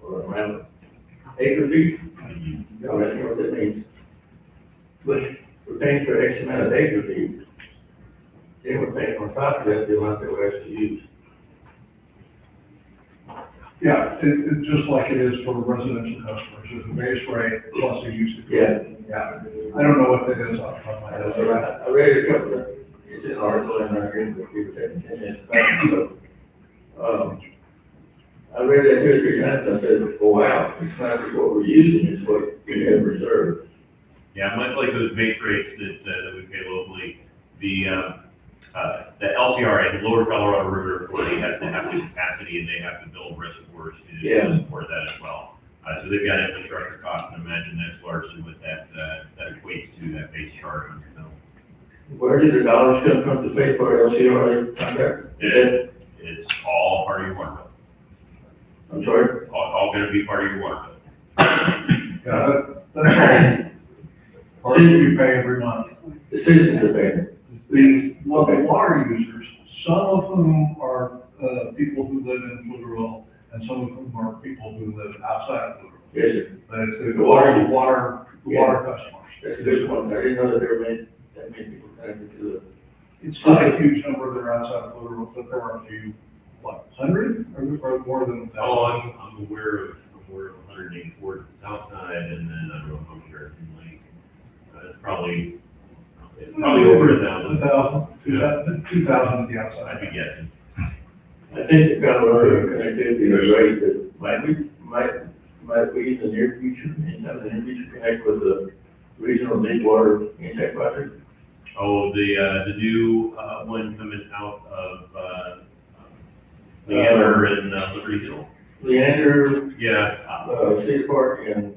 or around acre feet. No, that's not what that means. But we're paying for X amount of acre feet. Then we're paying on top of that the amount that we actually use. Yeah, it's just like it is for residential customers. There's a base rate plus a usage. Yeah. Yeah. I don't know what that is off the top of my head. but I read a couple of, it's an article in our here, but people taking 10 minutes back, so. I read that 2 or 3 times, I said, oh, wow, it's not just what we're using, it's what we have reserved. Yeah, much like those base rates that we pay locally, the LCRA, the Lower Colorado River Authority, has to have the capacity, and they have to build reservoirs to support that as well. So they've got infrastructure costs, and imagine that's largely what that equates to, that base charge on your bill. Where did the dollars come from to pay for LCRA contract? It's all part of your water bill. I'm sorry? All gonna be part of your water bill. Yeah, that's all. Part of what you pay every month. The citizens are paying. The water users, some of whom are people who live in Pflugerville, and some of whom are people who live outside of Pflugerville. Yes, sir. That is the water customers. That's a good one. I didn't know that there were that many people connected to the. It's not a huge number that are outside of Pflugerville, but there are a few, 100 or more than 1,000? Oh, I'm aware of 184 to the south side, and then I don't know how sure in Lake. It's probably over 1,000. 2,000 at the outside. I'd be guessing. I think the Colorado connectivity is right, that might we in the near future, connect with the regional deep water intake project. Oh, the new one coming out of Leander and Liberty Hill. Leander, Yeah. City Park, and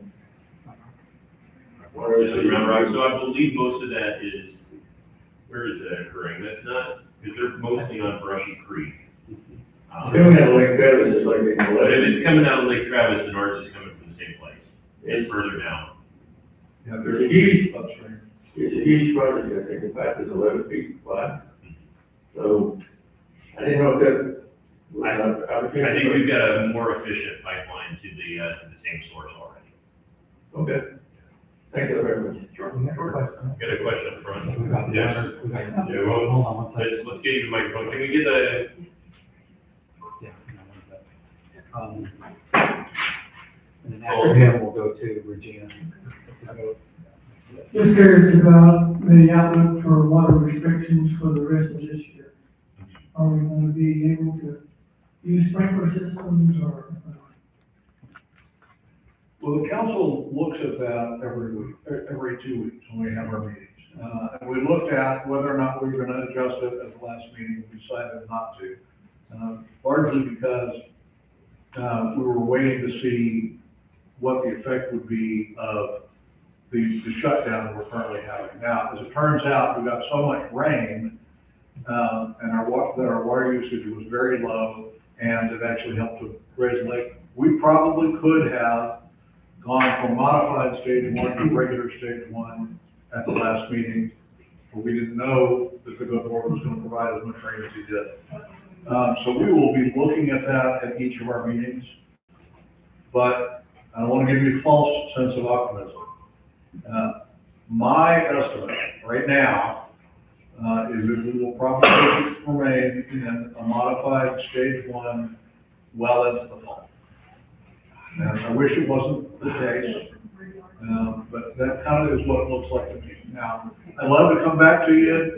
where is it? Round Rock. So I believe most of that is, where is that occurring? That's not, because they're mostly on Brushy Creek. Coming out of Lake Travis, it's like they can But let if it. it's coming out of Lake Travis, then ours is coming from the same place. It's It's, further down. Yeah, there's a huge, upstream. it's a huge project, I think, the pipe is 11 feet wide. So, I didn't know if that. I think we've got a more efficient pipeline to the same source already. Okay. Thank you very much. Sure. We have a question. Got a question up front. We got the Yes. water, we got. Yeah, well, Hold on one second. Let's get you the microphone. Can we get the, Yeah, hang on one second. And then after him, we'll go to Regina. Just curious about the outlook for water restrictions for the rest of this year. Are we going to be able to use sprinkler systems or? Well, the council looks at that every week, every 2 weeks when we have our meetings. And we looked at whether or not we were gonna adjust it at the last meeting, we decided not to. Largely because, we were waiting to see what the effect would be of the shutdown we're currently having. Now, as it turns out, we got so much rain, and our water usage was very low, and it actually helped to raise the lake. We probably could have gone from modified stage 1 to regular stage 1 at the last meeting, but we didn't know that the good Lord was gonna provide as much rain as he did. So we will be looking at that at each of our meetings, but I don't wanna give you a false sense of optimism. My estimate right now, is that we will probably remain in a modified stage 1 well into the fall. And I wish it wasn't the case, but that kind of is what it looks like to me. Now, I'd love to come back to you,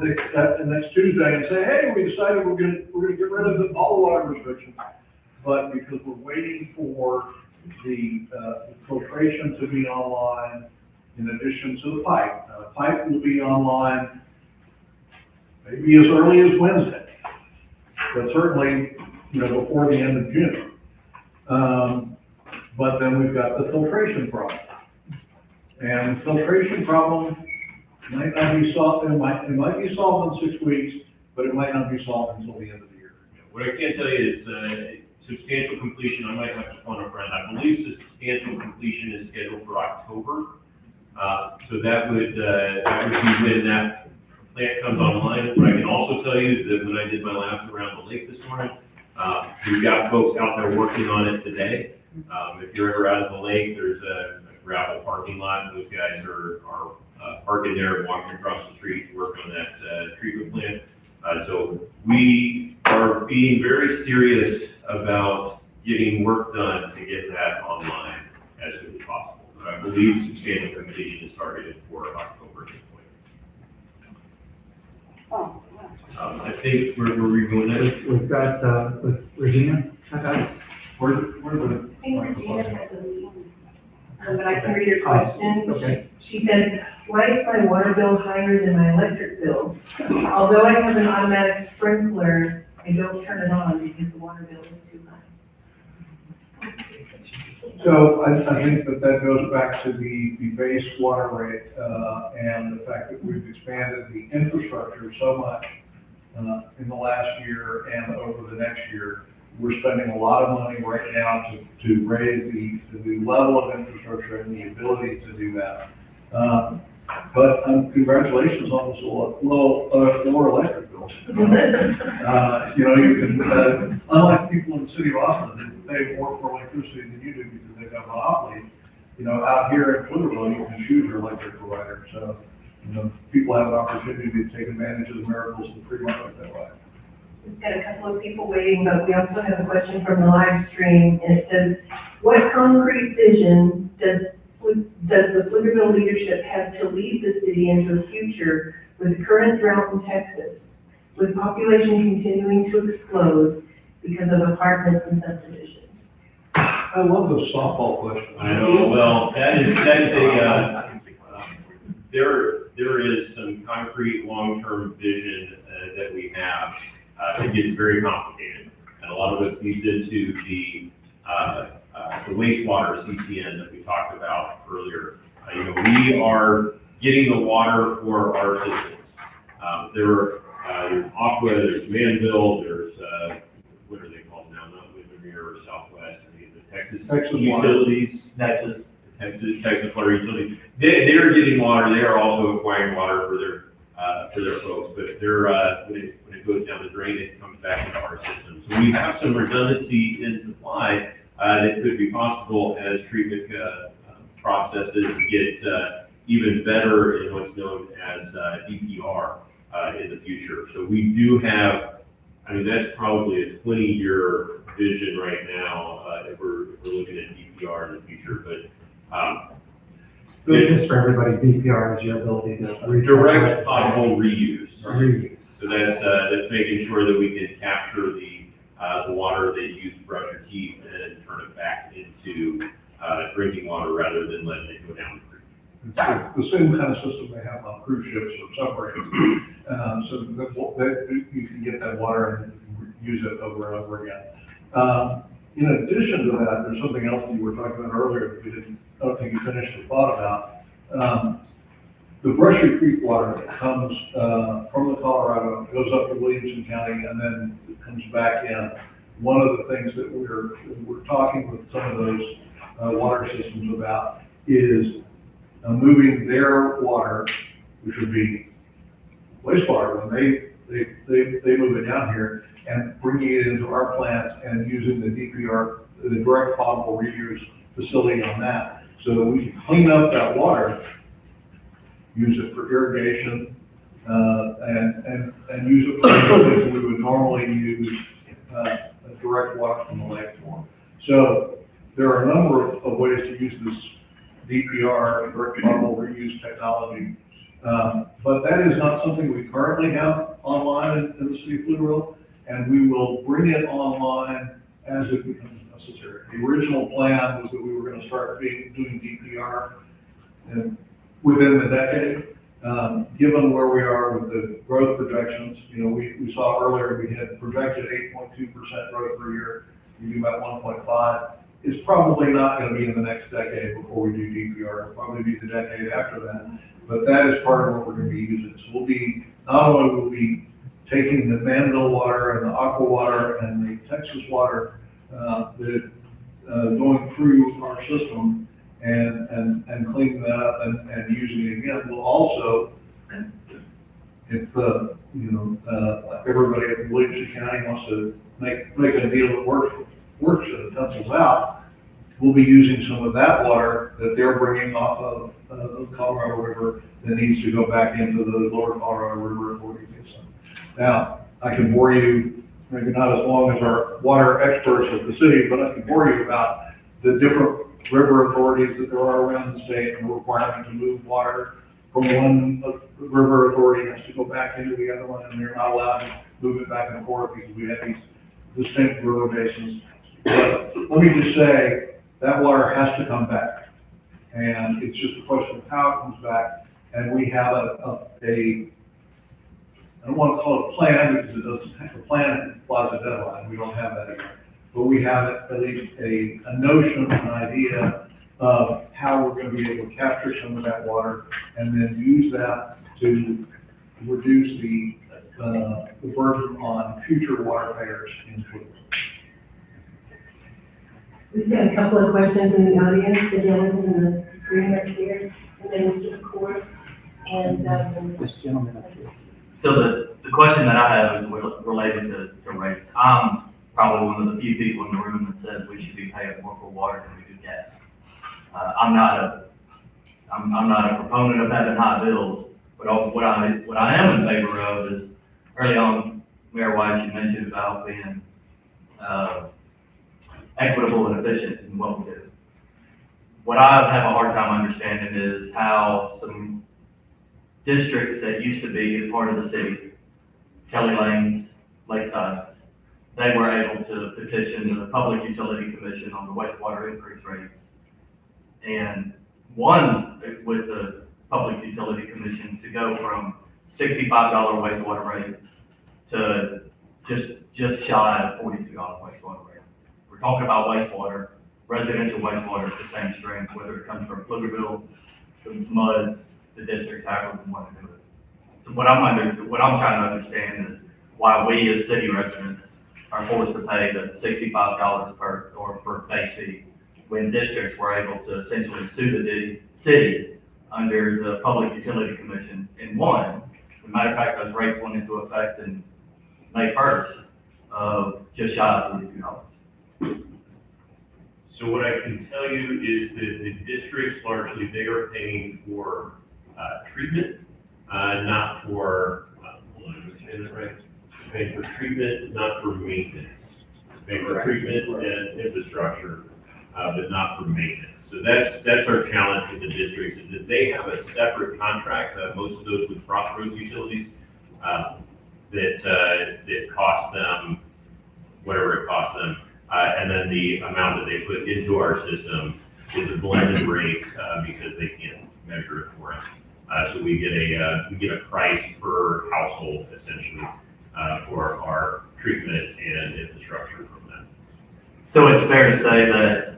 the next Tuesday and say, hey, we decided we're gonna get rid of all the water restrictions. But because we're waiting for the filtration to be online in addition to the pipe. The pipe will be online maybe as early as Wednesday, but certainly, before the end of June. But then we've got the filtration problem. And the filtration problem might not be solved, it might be solved in 6 weeks, but it might not be solved until the end of the year. what I can tell you is, substantial completion, I might have to phone a friend. I believe substantial completion is scheduled for October. So that would be when that plant comes online. What I can also tell you is that when I did my laps around the lake this morning, we've got folks out there working on it today. If you're ever out at the lake, there's a gravel parking lot. Those guys are parking there and walking across the street to work on that treatment plant. So we are being very serious about getting work done to get that online as soon as possible. I believe substantial completion is targeted for October at this point. I think, where were we going next? We've got, was Regina, guys? Where the I think Regina has a lead, but I can read her question. Okay. She said, why is my water bill higher than my electric bill? Although I have an automatic sprinkler, I don't turn it on because the water bill is too high. So I think that goes back to the base water rate, and the fact that we've expanded the infrastructure so much in the last year and over the next year. We're spending a lot of money right now to raise the level of infrastructure and the ability to do that. But congratulations on this lower electric bills. You can, unlike people in the city of Austin who pay more for electricity than you do because they've got monopoly, out here in Pflugerville, you can choose your electric provider. So, people have an opportunity to take advantage of the miracles of the free market that way. We've got a couple of people waiting, but we also have a question from the live stream, and it says, what concrete vision does the Pflugerville leadership have to lead the city into a future with the current drought in Texas, with population continuing to explode because of apartments and subdivisions? I love those softball questions. I know, well, that is a, there is some concrete long-term vision that we have. It gets very complicated. and a lot of it feeds into the wastewater CCN that we talked about earlier. We are getting the water for our citizens. There's Aqua, there's Manville, there's, what are they called now? Not Windermere or Southwest, the Texas Water. Utilities. Texas Water Utilities. They are getting water. They are also acquiring water for their folks, but when it goes down the drain, it comes back into our system. So we have some redundancy in supply that could be possible as treatment processes get even better in what's known as DPR in the future. So we do have, that's probably a 20-year vision right now if we're looking at DPR in the future. But just for everybody, DPR is your ability to direct potable reuse. Reuse. So that's making sure that we can capture the water that you use to brush your teeth and turn it back into drinking water rather than letting it go down the creek. It's the same kind of system they have on cruise ships or submarines. So that you can get that water and use it over and over again. In addition to that, there's something else that you were talking about earlier that I don't think you finished the thought about. The Brushy Creek water that comes from the Colorado, goes up to Williamson County, and then it comes back in. One of the things that we're talking with some of those water systems about is moving their water, which would be wastewater, when they move it down here, and bringing it into our plants and using the DPR, the direct potable reuse facility on that, so that we can clean up that water, use it for irrigation, and use it for things that we would normally use direct water from the lake for. So there are a number of ways to use this DPR, direct potable reuse technology. But that is not something we currently have online in the city of Pflugerville, and we will bring it online as it becomes necessary. The original plan was that we were going to start doing DPR within the decade. Given where we are with the growth projections, we saw earlier we had projected 8.2% growth per year. We do about 1.5. It's probably not going to be in the next decade before we do DPR. It'll probably be the decade after that. But that is part of what we're going to be using. So we'll be, not only will we taking the Manville water and the Aqua water and the Texas water going through our system and cleaning that up and using it again. We'll also, if everybody in Williamson County wants to make a deal that works and pencils out, we'll be using some of that water that they're bringing off of the Colorado River that needs to go back into the lower Colorado River Authority basin. Now, I can bore you, maybe not as long as our water experts of the city, but I can bore you about the different river authorities that there are around the state and the requirement to move water from one river authority has to go back into the other one, and they're not allowed to move it back and forth because we have these distinct river basins. But let me just say, that water has to come back. And it's just a question of how it comes back. And we have I don't want to call it a plan because it doesn't have a plan, it implies a deadline. We don't have that yet. But we have at least a notion, an idea of how we're going to be able to capture some of that water and then use that to reduce the burden on future water payers in Pflugerville. We've got a couple of questions in the audience, the gentleman in the green right here, and then Mr. McCord, and This gentleman up here. So the question that I have is related to rates. I'm probably one of the few people in the room that says we should be paying more for water than we do gas. I'm not a proponent of having high bills, but what I am in favor of is early on, Mayor Weiss, you mentioned about being equitable and efficient in what we do. What I have a hard time understanding is how some districts that used to be a part of the city, Kelly Lanes, Lakesides, they were able to petition the Public Utility Commission on the wastewater increase rates and won with the Public Utility Commission to go from $65 wastewater rate to just shy of $42 wastewater rate. We're talking about wastewater, residential wastewater, it's the same stream, whether it comes from Pflugerville, the MUDs, the districts, however we want to do it. So what I'm trying to understand is why we as city residents are forced to pay the $65 for base fee, when districts were able to essentially sue the city under the Public Utility Commission and won. As a matter of fact, those rates went into effect in May 1st of just shy of $42. So what I can tell you is that the districts largely, they are paying for treatment, not for, hold on, am I saying that right? Paying for treatment, not for maintenance. Paying for treatment and infrastructure, but not for maintenance. So that's our challenge with the districts, is that they have a separate contract, most of those with Crossroads Utilities, that cost them whatever it costs them. And then the amount that they put into our system is a blended rate, because they can't measure it for us. So we get a price per household essentially, for our treatment and infrastructure from them. So it's fair to say that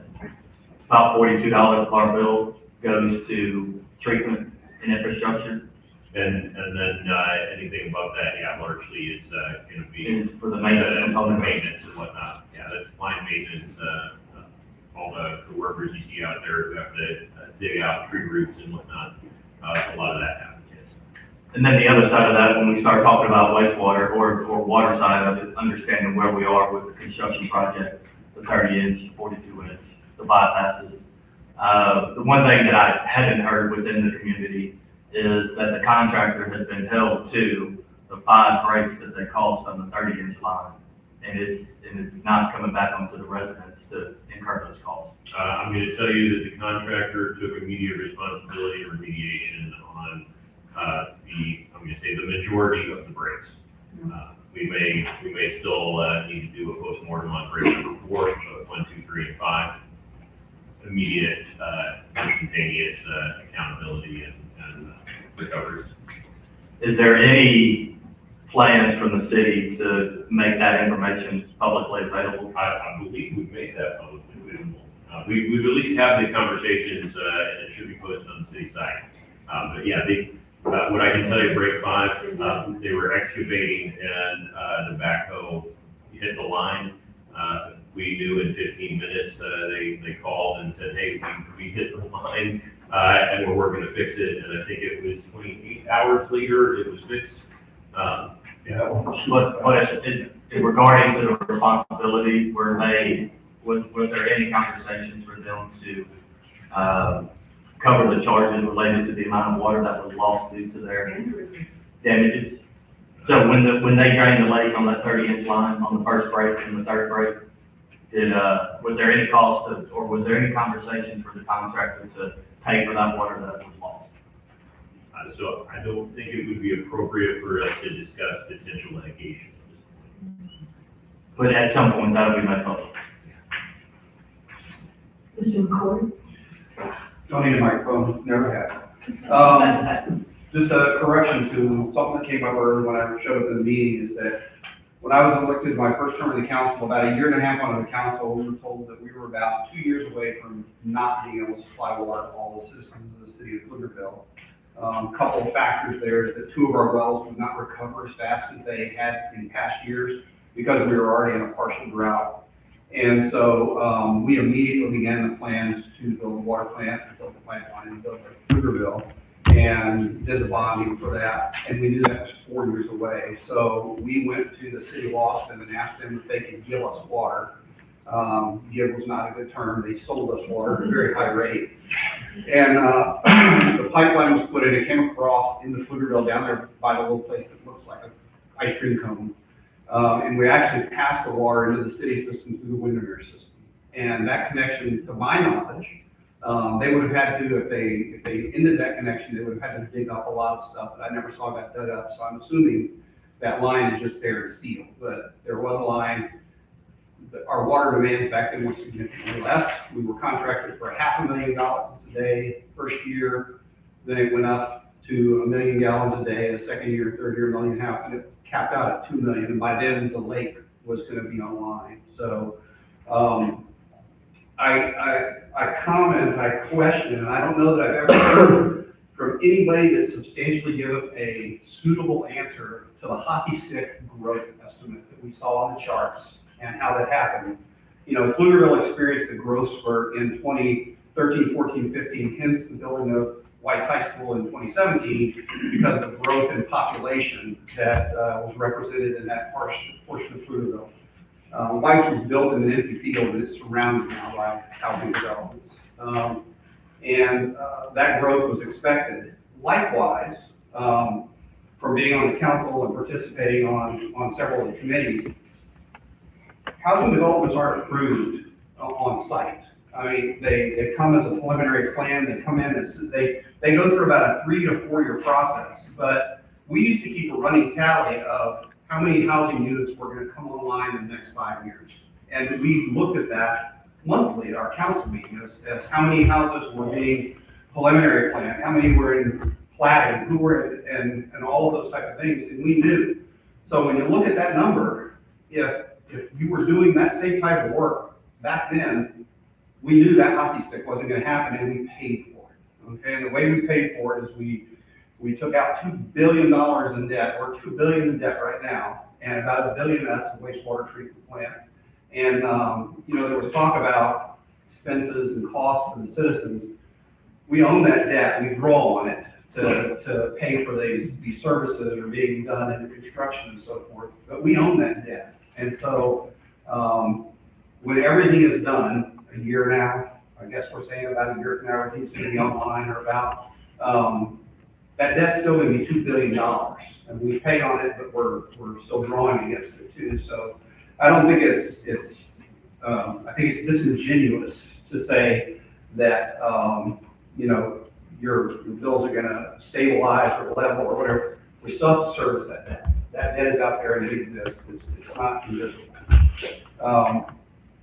about $42 of our bill goes to treatment and infrastructure? And then anything above that, yeah, largely is going to be Is for the maintenance component. Maintenance and whatnot. Yeah, that's line maintenance. All the workers you see out there who have to dig out tree roots and whatnot. A lot of that happens. Yes. And then the other side of that, when we start talking about wastewater or water side of it, understanding where we are with the construction project, the 30-inch, 42-inch, the bypasses. The one thing that I hadn't heard within the community is that the contractor has been held to the 5 breaks that they cost on the 30-inch line. And it's not coming back onto the residents to incur those costs. I'm going to tell you that the contractor took immediate responsibility and remediation on I'm going to say the majority of the breaks. We may still need to do a postmortem on break number 4, but 1, 2, 3, and 5. Immediate, instantaneous accountability and recovery. Is there any plans from the city to make that information publicly available? I believe we've made that publicly available. We've at least had the conversations, and it should be posted on the city site. But yeah, what I can tell you, break 5, they were excavating and the backhoe hit the line. We knew in 15 minutes, they called and said, hey, we hit the line, and we're working to fix it. And I think it was 28 hours later, it was fixed. But regarding to the responsibility, was there any conversations for them to cover the charges related to the amount of water that was lost due to their damages? So when they drained the lake on that 30-inch line on the first break and the third break, was there any cost or was there any conversation for the contractor to pay for that water that was lost? So I don't think it would be appropriate for us to discuss potential litigation. But at some point that would be made public. Mr. McCord? Don't need a microphone, never have. Just a correction to something that came up earlier when I showed up in the meeting is that when I was elected my first term in the council, about a year and a half on the council, we were told that we were about 2 years away from not being able to supply water to all the citizens of the city of Pflugerville. A couple of factors there is that 2 of our wells would not recover as fast as they had in past years because we were already in a partial drought. And so we immediately began the plans to build a water plant, build the plant line, and build Pflugerville, and did the bonding for that. And we knew that was 4 years away. So we went to the city of Austin and asked them if they could give us water. Give was not a good term. They sold us water at a very high rate. And the pipeline was put in, it came across into Pflugerville down there by the little place that looks like an ice cream cone. And we actually passed the water into the city system through the Windermere system. And that connection, to my knowledge, they would have had to, if they ended that connection, they would have had to dig up a lot of stuff, but I never saw that dug up. So I'm assuming that line is just there and sealed, but there was a line. Our water demands back then were significantly less. We were contracted for $500,000 a day first year. Then it went up to 1 million gallons a day, the second year, third year, 1.5 million, and it capped out at 2 million, and by then the lake was gonna be online. So, I comment, I question, and I don't know that I've ever heard from anybody that's substantially given a suitable answer to the hockey stick growth estimate that we saw on the charts and how that happened. You know, Pflugerville experienced a growth spurt in 2013, 14, 15, hence the building of Weiss High School in 2017 because of the growth in population that was represented in that portion of Pflugerville. Weiss was built in an empty field and it's surrounded now by housing developments. That growth was expected. Likewise, from being on the council and participating on several of the committees, housing developments aren't approved on site. I mean, they come as a preliminary plan, they come in, they go through about a 3 to 4 year process, but we used to keep a running tally of how many housing units were gonna come online in the next 5 years. And we looked at that monthly at our council meeting as how many houses were being preliminary planned, how many were in platting, who were in, and all of those type of things, and we knew. So when you look at that number, if you were doing that same type of work back then, we knew that hockey stick wasn't gonna happen and we paid for it, okay? And the way we paid for it is we took out $2 billion in debt. We're $2 billion in debt right now, and about $1 billion of that's a wastewater treatment plant. And, you know, there was talk about expenses and costs to the citizens. We own that debt, we draw on it to pay for these services that are being done in the construction and so forth, but we own that debt. And so, when everything is done, a year now, I guess we're saying about a year from now, everything's gonna be online or about, that debt's still gonna be $2 billion. And we pay on it, but we're still drawing against it too. So I don't think I think it's disingenuous to say that, you know, your bills are gonna stabilize or level or whatever. We still have to service that debt. That debt is out there and it exists. It's not invisible.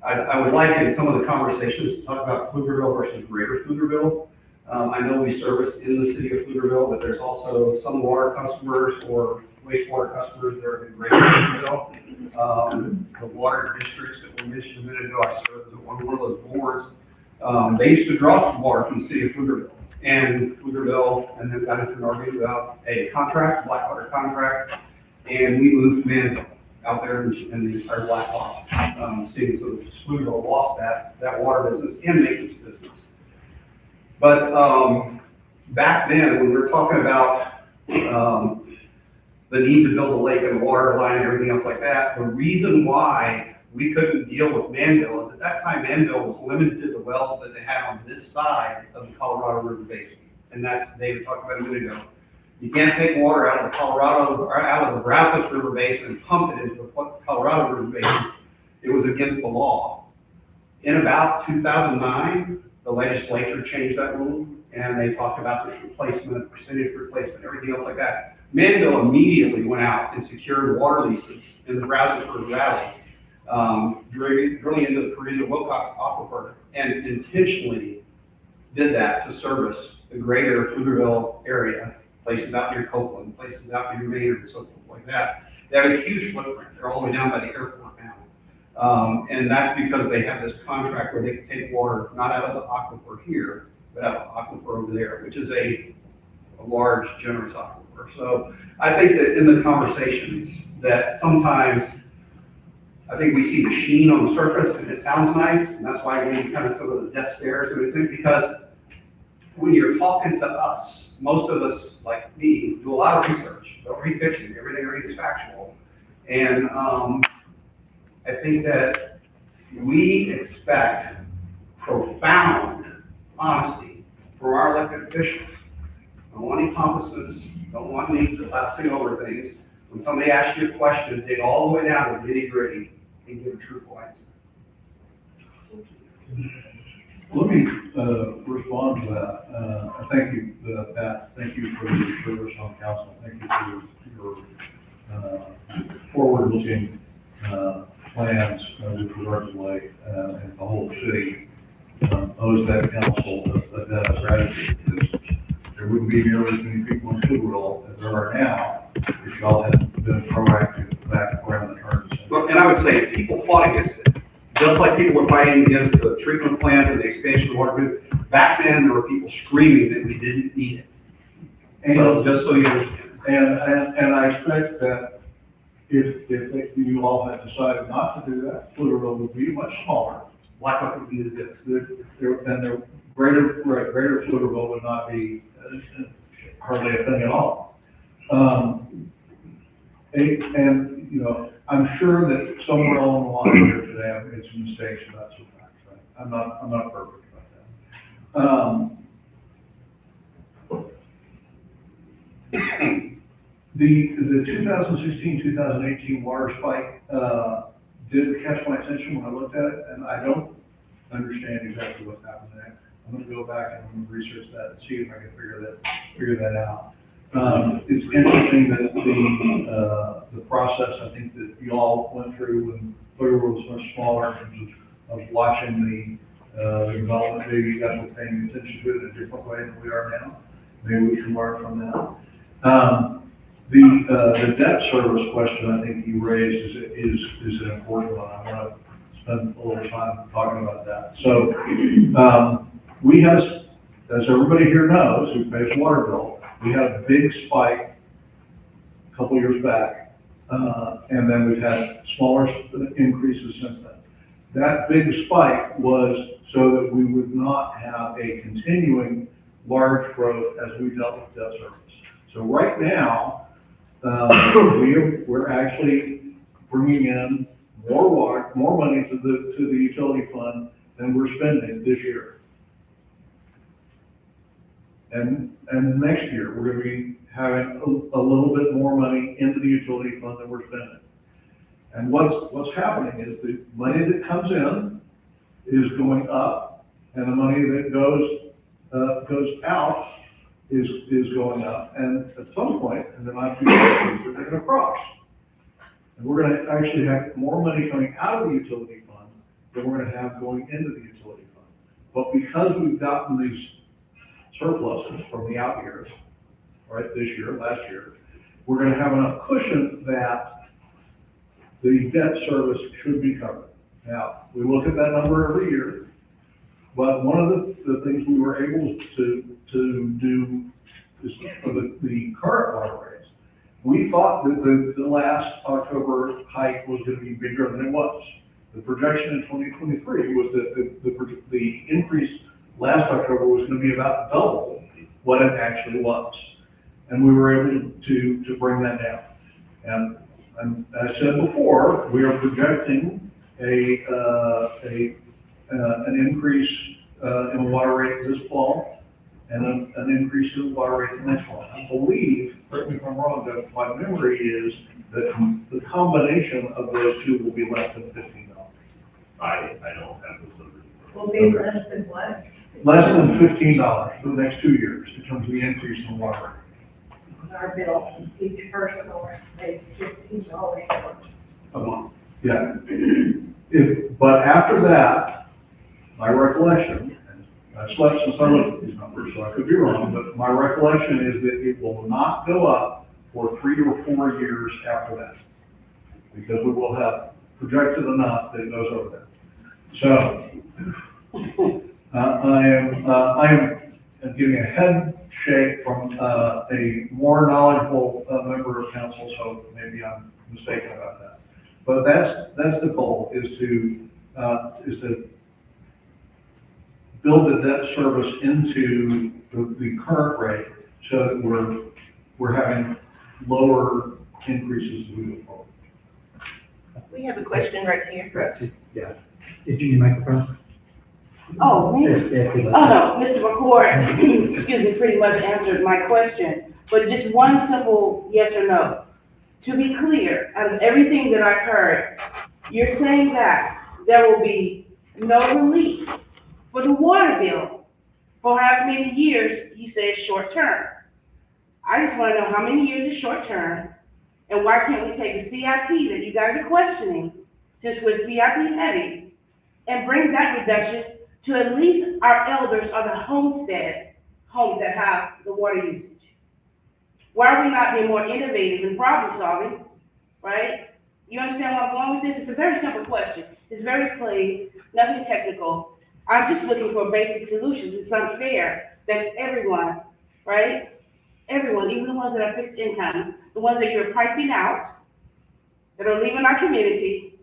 I would like in some of the conversations to talk about Pflugerville versus Greater Pflugerville. I know we service in the city of Pflugerville, but there's also some water customers or wastewater customers that are in Greater Pflugerville. The water districts that were mentioned a minute ago, I served on one of those boards. They used to draw some water from the city of Pflugerville. And Pflugerville and then got into an argument about a contract, Blackwater contract, and we moved to Manville out there in the entire Blackhawk city. So Pflugerville lost that water business and maintenance business. But back then, when we were talking about the need to build a lake and a water line and everything else like that, the reason why we couldn't deal with Manville is at that time Manville was limited to the wells that they had on this side of the Colorado River Basin. And that's, David talked about a minute ago. You can't take water out of the Colorado, or out of the Brazos River Basin and pump it into the Colorado River Basin. It was against the law. In about 2009, the legislature changed that rule and they talked about this replacement, percentage replacement, everything else like that. Manville immediately went out and secured water leases in the Brazos River Valley, drilling into the Carrizo-Wilcox aquifer, and intentionally did that to service the greater Pflugerville area, places out near Copeland, places out near Maynard, and so forth like that. They have a huge footprint. They're all the way down by the airport now. And that's because they have this contract where they can take water, not out of the aquifer here, but out of the aquifer over there, which is a large, generous aquifer. So I think that in the conversations that sometimes I think we see the sheen on the surface and it sounds nice, and that's why we kind of some of the death stares. And it's because when you're talking to us, most of us, like me, do a lot of research. Don't read fiction. Everything I read is factual. And I think that we expect profound honesty from our elected officials. Don't want any pompousness. Don't want any collapsing over things. When somebody asks you a question, dig all the way down to the nitty-gritty and give a truthful answer. Let me respond to that. I thank you, Pat. Thank you for your service on council. Thank you for your forward-looking plans with regard to the lake and the whole city. Owes that council a debt of gratitude, because there wouldn't be nearly as many people in Pflugerville as there are now if y'all hadn't been proactive back around the turns. Well, and I would say people fought against it, just like people were fighting against the treatment plant and the expansion of the water. Grid. Back then, there were people screaming that we didn't need it. So, just so you understand. And I expect that if you all had decided not to do that, Pflugerville would be much smaller. Blackhawk would be as this. And the greater Pflugerville would not be hardly a thing at all. And, you know, I'm sure that somewhere along the line here today, I've made some mistakes, and that's a fact, right? I'm not perfect about that. The 2016, 2018 water spike, did catch my attention when I looked at it, and I don't understand exactly what happened there. I'm gonna go back and I'm gonna research that and see if I can figure that out. It's interesting that the process, I think that you all went through when Pflugerville was much smaller in terms of watching the development, maybe you guys were paying attention to it in a different way than we are now. Maybe we can learn from that. The debt service question I think you raised is an important one. I want to spend a little time talking about that. So, we had, as everybody here knows, who pays water bill, we had a big spike a couple years back, and then we've had smaller increases since then. That big spike was so that we would not have a continuing large growth as we dealt with debt service. So right now, we're actually bringing in more money to the utility fund than we're spending this year. And next year, we're gonna be having a little bit more money into the utility fund than we're spending. And what's happening is the money that comes in is going up, and the money that goes out is going up, and at some point, in the not too distant future, they're gonna cross. And we're gonna actually have more money coming out of the utility fund than we're gonna have going into the utility fund. But because we've gotten these surpluses from the out years, right, this year, last year, we're gonna have enough cushion that the debt service should be covered. Now, we look at that number every year, but one of the things we were able to do is for the current water rates, we thought that the last October hike was gonna be bigger than it was. The projection in 2023 was that the increase last October was gonna be about double what it actually was. And we were able to bring that down. And as I said before, we are projecting an increase in the water rate this fall and an increase in the water rate next fall. I believe, correct me if I'm wrong, that my memory is that the combination of those two will be less than $15. I don't have those numbers. Will be less than what? Less than $15 for the next 2 years in terms of the increase in water rate. Our bill, each person will pay $15 A month. Yeah. But after that, my recollection, and I've slept since I looked at these numbers, so I could be wrong, but my recollection is that it will not go up for 3 or 4 years after that. Because we will have projected enough that it goes over that. So, I am getting a head shake from a more knowledgeable member of council, so maybe I'm mistaken about that. But that's the goal, is to build the debt service into the current rate so that we're having lower increases as we move forward. We have a question right here. Yeah. Did you need a microphone? Oh, me? Yeah, Oh, no, Mr. McCord, excuse me, pretty much answered my question, but just one simple yes or no. To be clear, out of everything that I've heard, you're saying that there will be no relief for the water bill for how many years you say it's short term. I just want to know how many years is short term, and why can't we take the CIP that you guys are questioning, since we're CIP heavy, and bring that reduction to at least our elders or the homes that have the water usage? Why are we not being more innovative and problem solving right? You understand where I'm going with this? It's a very simple question. It's very plain, nothing technical. I'm just looking for basic solutions. It's unfair that everyone, right? Everyone, even the ones that are fixed incomes, the ones that you're pricing out, that are leaving our community,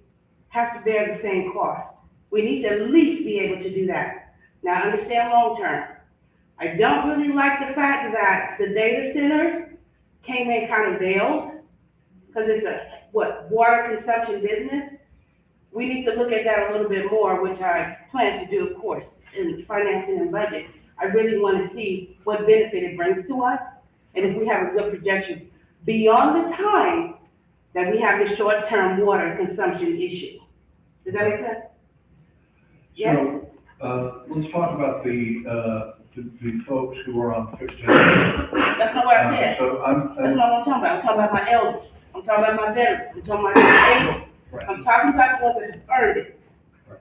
have to bear the same cost. We need to at least be able to do that. Now, understand long term. I don't really like the fact that the data centers came in kind of veiled, because it's a, water consumption business. We need to look at that a little bit more, which I plan to do, of course, in financing and budget. I really want to see what benefit it brings to us, and if we have a good projection beyond the time that we have the short-term water consumption issue. Does that make sense? Yes? So, let's talk about the folks who are on fixed income. That's not what I said. That's not what I'm talking about. I'm talking about my elders. I'm talking about my veterans. I'm talking about my disabled. Right. I'm talking about the ones that have earned it. Right.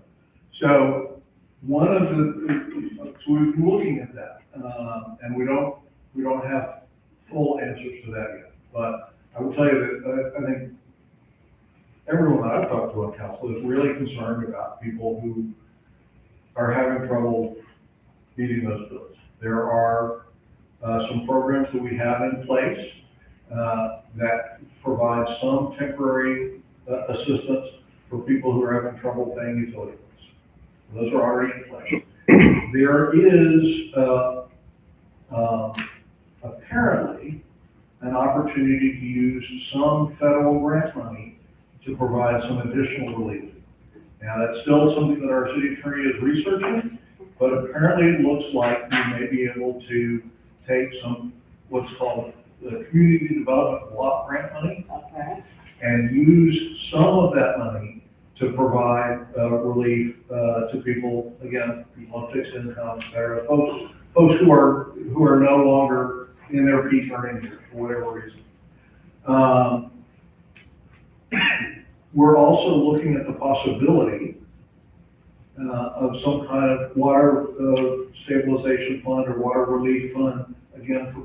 So one of so we're looking at that, and we don't have full answers to that yet. But I will tell you that I think everyone that I've talked to on council is really concerned about people who are having trouble meeting those bills. There are some programs that we have in place that provide some temporary assistance for people who are having trouble paying utility bills. Those are already in place. There is apparently an opportunity to use some federal grant money to provide some additional relief. Now, that's still something that our city attorney is researching, but apparently it looks like we may be able to take some, what's called the community development block grant money, Okay. and use some of that money to provide relief to people, again, people on fixed incomes, there are folks who are no longer in their peak earnings years for whatever reason. We're also looking at the possibility of some kind of water stabilization fund or water relief fund, again, for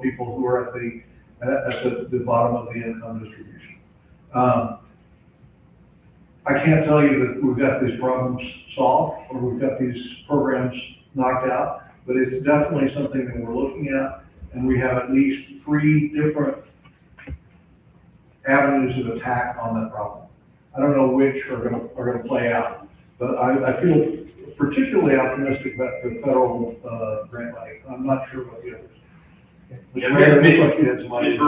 people who are at the bottom of the income distribution. I can't tell you that we've got these problems solved or we've got these programs knocked out, but it's definitely something that we're looking at, and we have at least 3 different avenues of attack on that problem. I don't know which are gonna play out, but I feel particularly optimistic about the federal grant money. I'm not sure about the others. Mr. Mayor, it looks like you had some ideas.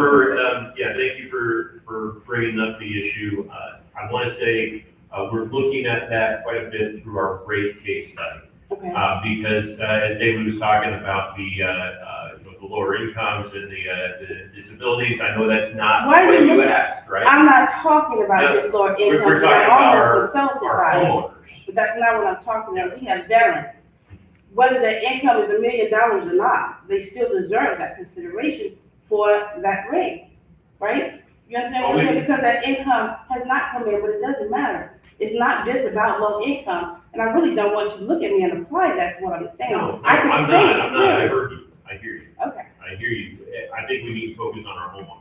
Thank you for bringing up the issue. I want to say we're looking at that quite a bit through our rate case study. Okay. Because as David was talking about the lower incomes and the disabilities, I know that's not Why what do you you look- asked, right? I'm not talking about No, this lower We're income, talking I'm about almost insulted our by it. homeowners. But that's not what I'm talking about. We have veterans. Whether their income is $1 million or not, they still deserve that consideration for that rate, right? You understand what I'm saying? Because that income has not come in, but it doesn't matter. It's not just about low income, and I really don't want you to look at me and apply that's what I'm saying. No, I can I'm say not, it I'm not, I clearly. heard you, I hear you. Okay. I hear you. I think we need to focus on our homeowners.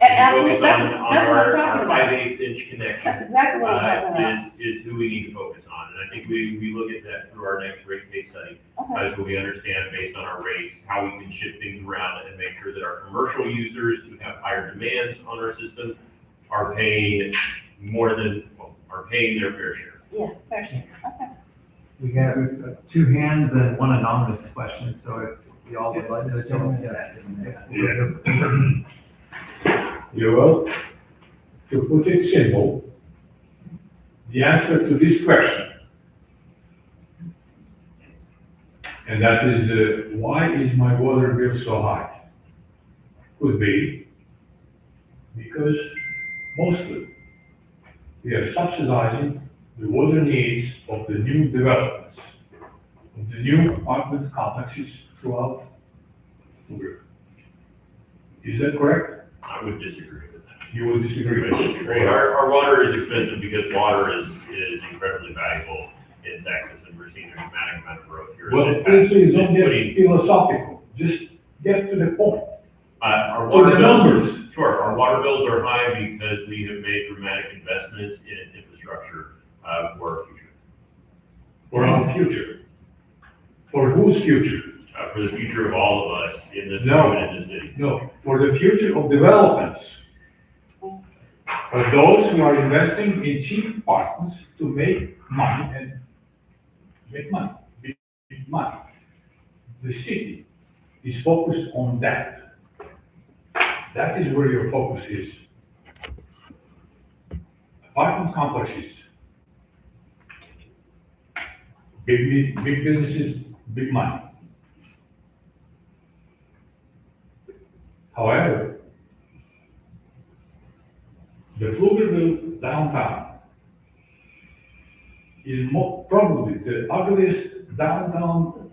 And absolutely, Focus that's on what I'm talking our about. 5/8" connection. That's exactly what I'm talking about. Is who we need to focus on. And I think we look at that through our next rate case study. Okay. As we understand based on our rates, how we can shift things around and make sure that our commercial users who have higher demands on our system are paying are paying their fair share. Yeah, fair share. Okay. We have 2 hands and 1 anonymous question, so if we all would like to jump in. Well, to put it simple, the answer to this question, and that is, why is my water bill so high? Could be because mostly we are subsidizing the water needs of the new developments, of the new apartment complexes throughout Pflugerville. Is that correct? I would disagree with that. You would disagree I with would disagree. Our water is expensive because water is incredibly valuable in Texas, and we're seeing a dramatic amount of growth here. Well, please don't get philosophical, just get to the point. Our Or water the bills, numbers, Sure, our water bills are high because we have made dramatic investments in infrastructure for our future. For our future. For whose future? For the future of all of us in this No. room and in this city. No, for the future of developments. For those who are investing in cheap apartments to make money and make money, big money. The city is focused on that. That is where your focus is. Apartment complexes. Big businesses, big money. However, the Pflugerville downtown is probably the ugliest downtown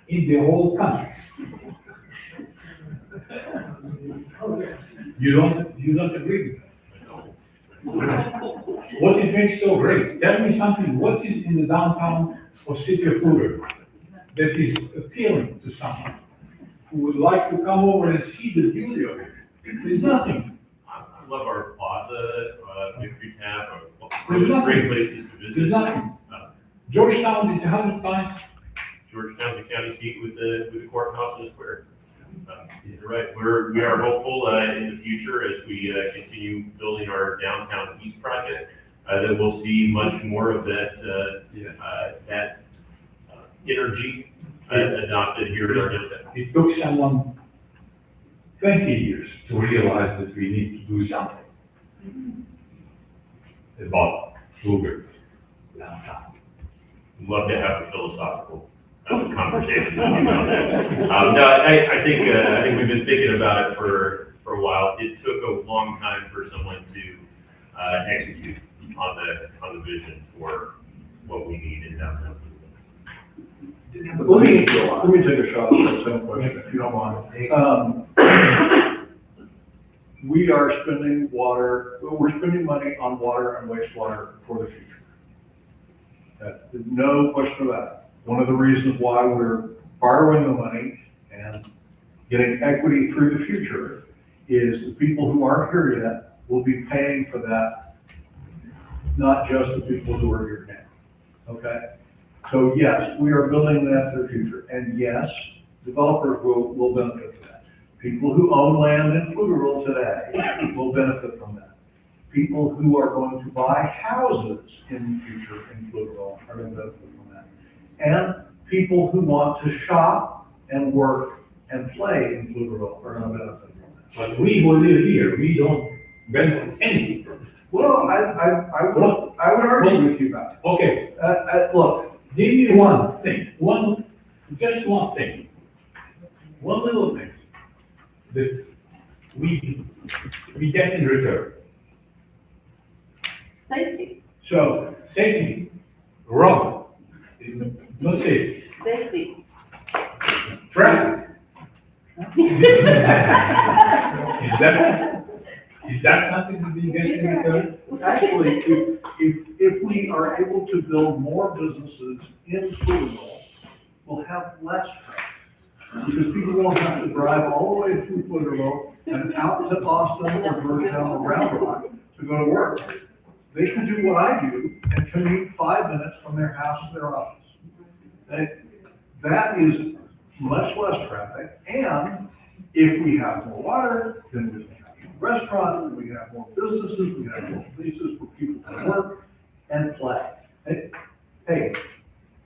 in the whole country. You don't agree with that? What it makes so great? Tell me something, what is in the downtown of city of Pflugerville that is appealing to someone who would like to come over and see the beauty of it? There's nothing. I love our plaza, Victory Tap, There's nothing. great places to visit. There's nothing. Georgetown is 100 times. Georgetown's a county seat with the courthouse and the square. You're right, we are hopeful in the future as we continue building our downtown east project, that we'll see much more of that energy adopted here in our district. It took someone 20 years to realize that we need to do something about Pflugerville downtown. Love to have a philosophical conversation with you about that. No, I think we've been thinking about it for a while. It took a long time for someone to execute on the vision for what we need in downtown. Let me take a shot at that same question, if you don't mind. We are spending we're spending money on water and wastewater for the future. No question about it. One of the reasons why we're borrowing the money and getting equity through the future is the people who aren't here yet will be paying for that, not just the people who are here now, okay? So yes, we are building that for the future, and yes, developers will benefit from that. People who own land in Pflugerville today will benefit from that. People who are going to buy houses in the future in Pflugerville are going to benefit from that. And people who want to shop and work and play in Pflugerville are going to benefit from that. But we who live here, we don't benefit anything from it. Well, I would argue with you about it. Okay, Look, give me one thing, just one thing, one little thing that we get in return. Safety, so, Safety, wrong. No safety. safety. Traffic. Is that something that we get in return? actually, if we are able to build more businesses in Pflugerville, we'll have less traffic. Because people won't have to drive all the way through Pflugerville and out to Austin or Georgetown or Round Rock to go to work. They can do what I do and commute 5 minutes from their house to their office. That is much less traffic, and if we have more water, then we can have more restaurants, we can have more businesses, we can have more places for people to work and play. Hey,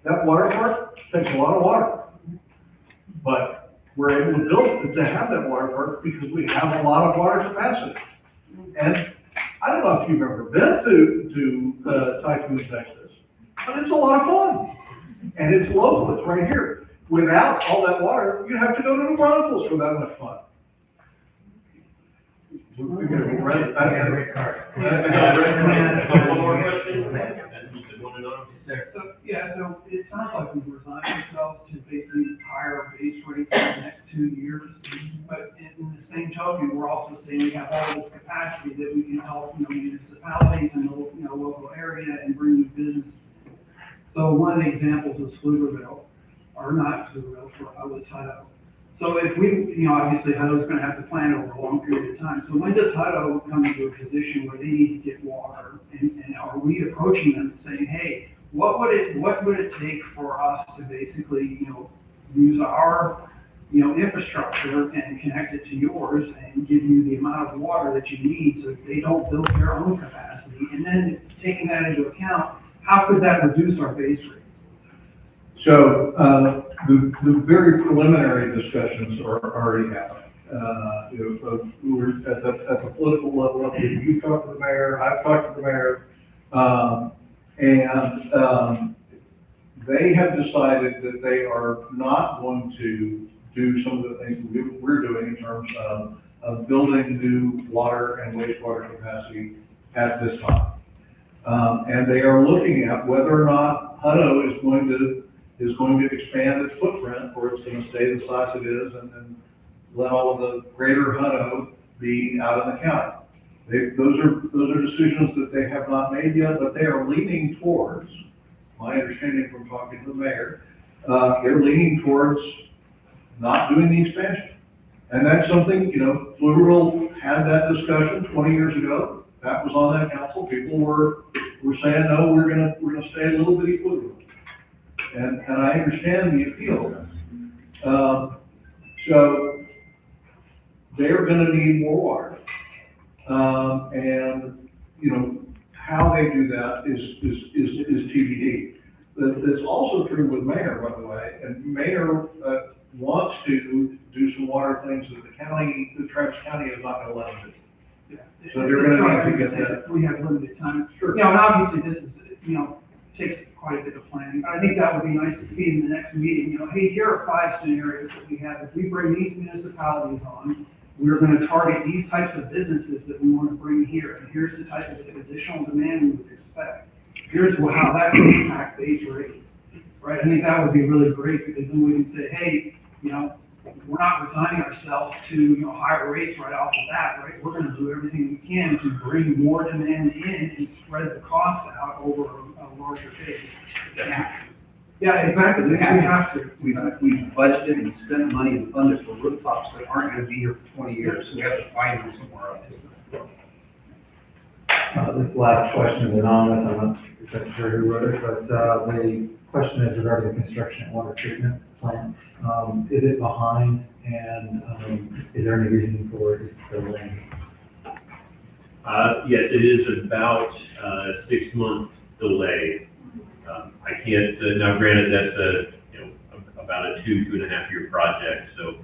that water park takes a lot of water, but we're able to build it to have that water park because we have a lot of water capacity. And I don't know if you've ever been to Typhoon, Texas, but it's a lot of fun. And it's local, it's right here. Without all that water, you'd have to go to New Braunfels for that much fun. We're gonna be red. I got a red card. One more question? You said one another? So it sounds like we've resigned ourselves to basically higher base rates in the next 2 years. But in the same token, we're also saying we have all this capacity that we can help, municipalities in the, local area and bring new businesses. So one of the examples was Pflugerville, or not Pflugerville, for Idaho. So if we, obviously Hutto's gonna have to plan over a long period of time. So when does Hutto come into a position where they need to get water? And are we approaching them and saying, hey, what would it take for us to basically, use our, infrastructure and connect it to yours and give you the amount of water that you need so that they don't build their own capacity? And then taking that into account, how could that reduce our base rates? So, the very preliminary discussions are already happening. We're at the political level, you've talked to the mayor, I've talked to the mayor, and they have decided that they are not going to do some of the things that we're doing in terms of building new water and wastewater capacity at this time. And they are looking at whether or not Hutto is going to expand its footprint, or it's going to stay the size it is, and then let all of the greater Hutto be out in the county. Those are decisions that they have not made yet, but they are leaning towards, my understanding from talking to the mayor, they're leaning towards not doing the expansion. And that's something, Pflugerville had that discussion 20 years ago. That was on that council. People were saying, no, we're gonna stay a little bitty Pflugerville. And I understand the appeal. So they're gonna need more water. And, how they do that is TBD. That's also true with Mayor, by the way, and Mayor wants to do some water things that the Travis County is not gonna let them do. Yeah. So they're gonna need to get that. We have limited time. Sure. And obviously this is, takes quite a bit of planning. I think that would be nice to see in the next meeting, hey, here are 5 scenarios that we have. If we bring these municipalities on, we're gonna target these types of businesses that we wanna bring here. And here's the type of additional demand we would expect. Here's how that can impact base rates, right? I think that would be really great, because then we can say, hey, we're not resigning ourselves to, higher rates right off the bat, right? We're gonna do everything we can to bring more demand in and spread the cost out over a larger base. Yeah, exactly. We have to. We've budgeted and spent money and funded for rooftops that aren't gonna be here for 20 years, so we have to find them somewhere else. This last question is anonymous. I'm not exactly sure who wrote it, but the question is regarding the construction at water treatment plants. Is it behind, and is there any reason for its delay? Yes, it is about a 6-month delay. I can't, now granted, that's about a 2.5 year project, so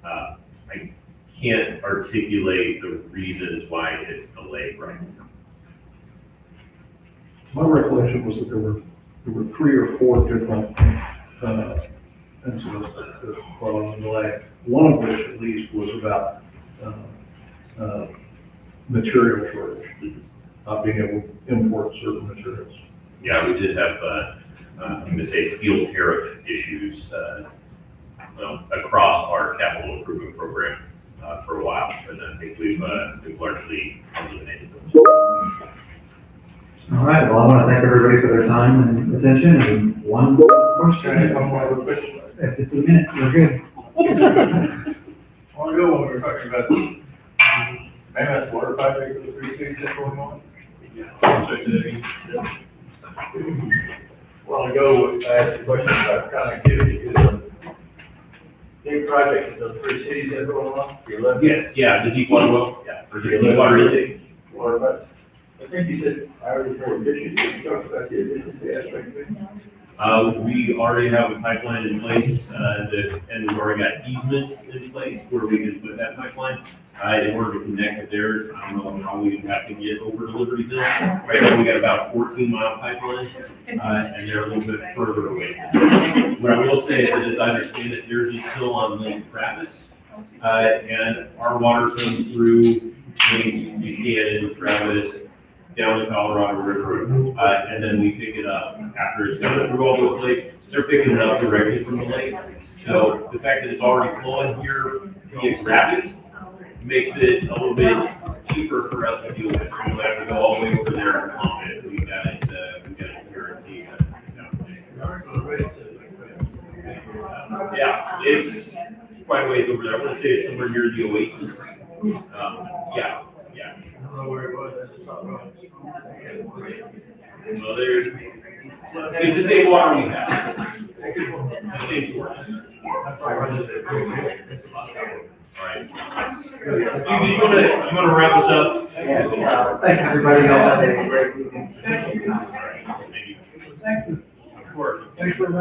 I can't articulate the reasons why it's delayed right now. My recollection was that there were 3 or 4 different incidents that brought on the delay. One of which, at least, was about material shortage, not being able to import certain materials. Yeah, we did have, I'm going to say, steel tariff issues across our capital improvement program for a while, and I think we've largely eliminated those. All right, well, I want to thank everybody for their time and attention, and one question. If it's a minute, we're good. Long ago, when we were talking about mammoth water project for the 3 cities that's going on. Long ago, I asked a question about connectivity. Is a big project in those 3 cities that are going on? Yes, yeah, the deep water well, yeah, for the deep water intake. Water project. I think you said hours more efficient. You talked about the efficiency aspect of it. We already have a pipeline in place, and we've already got easements in place where we can put that pipeline. In order to connect with theirs, I don't know how we would have to get over to Libertyville. Right now, we got about 14-mile pipeline, and they're a little bit further away. What I will say is, as I understand it, theirs is still on Lake Travis, and our water comes through Lake Buchanan, Travis, down the Colorado River, and then we pick it up after it's gone through all those lakes. They're picking it up directly from the lake. So the fact that it's already flowing here via Travis makes it a little bit cheaper for us to deal with. We don't have to go all the way over there and pump it. We've got it guaranteed. Yeah, quite a ways over there. I want to say it's somewhere near the Oasis. Yeah. I don't know where it was, I just saw it. Well, it's the same water we have. It's the same source. Alright. You wanna wrap us up? Yes, thanks, everybody. Y'all have a great weekend. Thank you. Thank you. Of course. Thanks for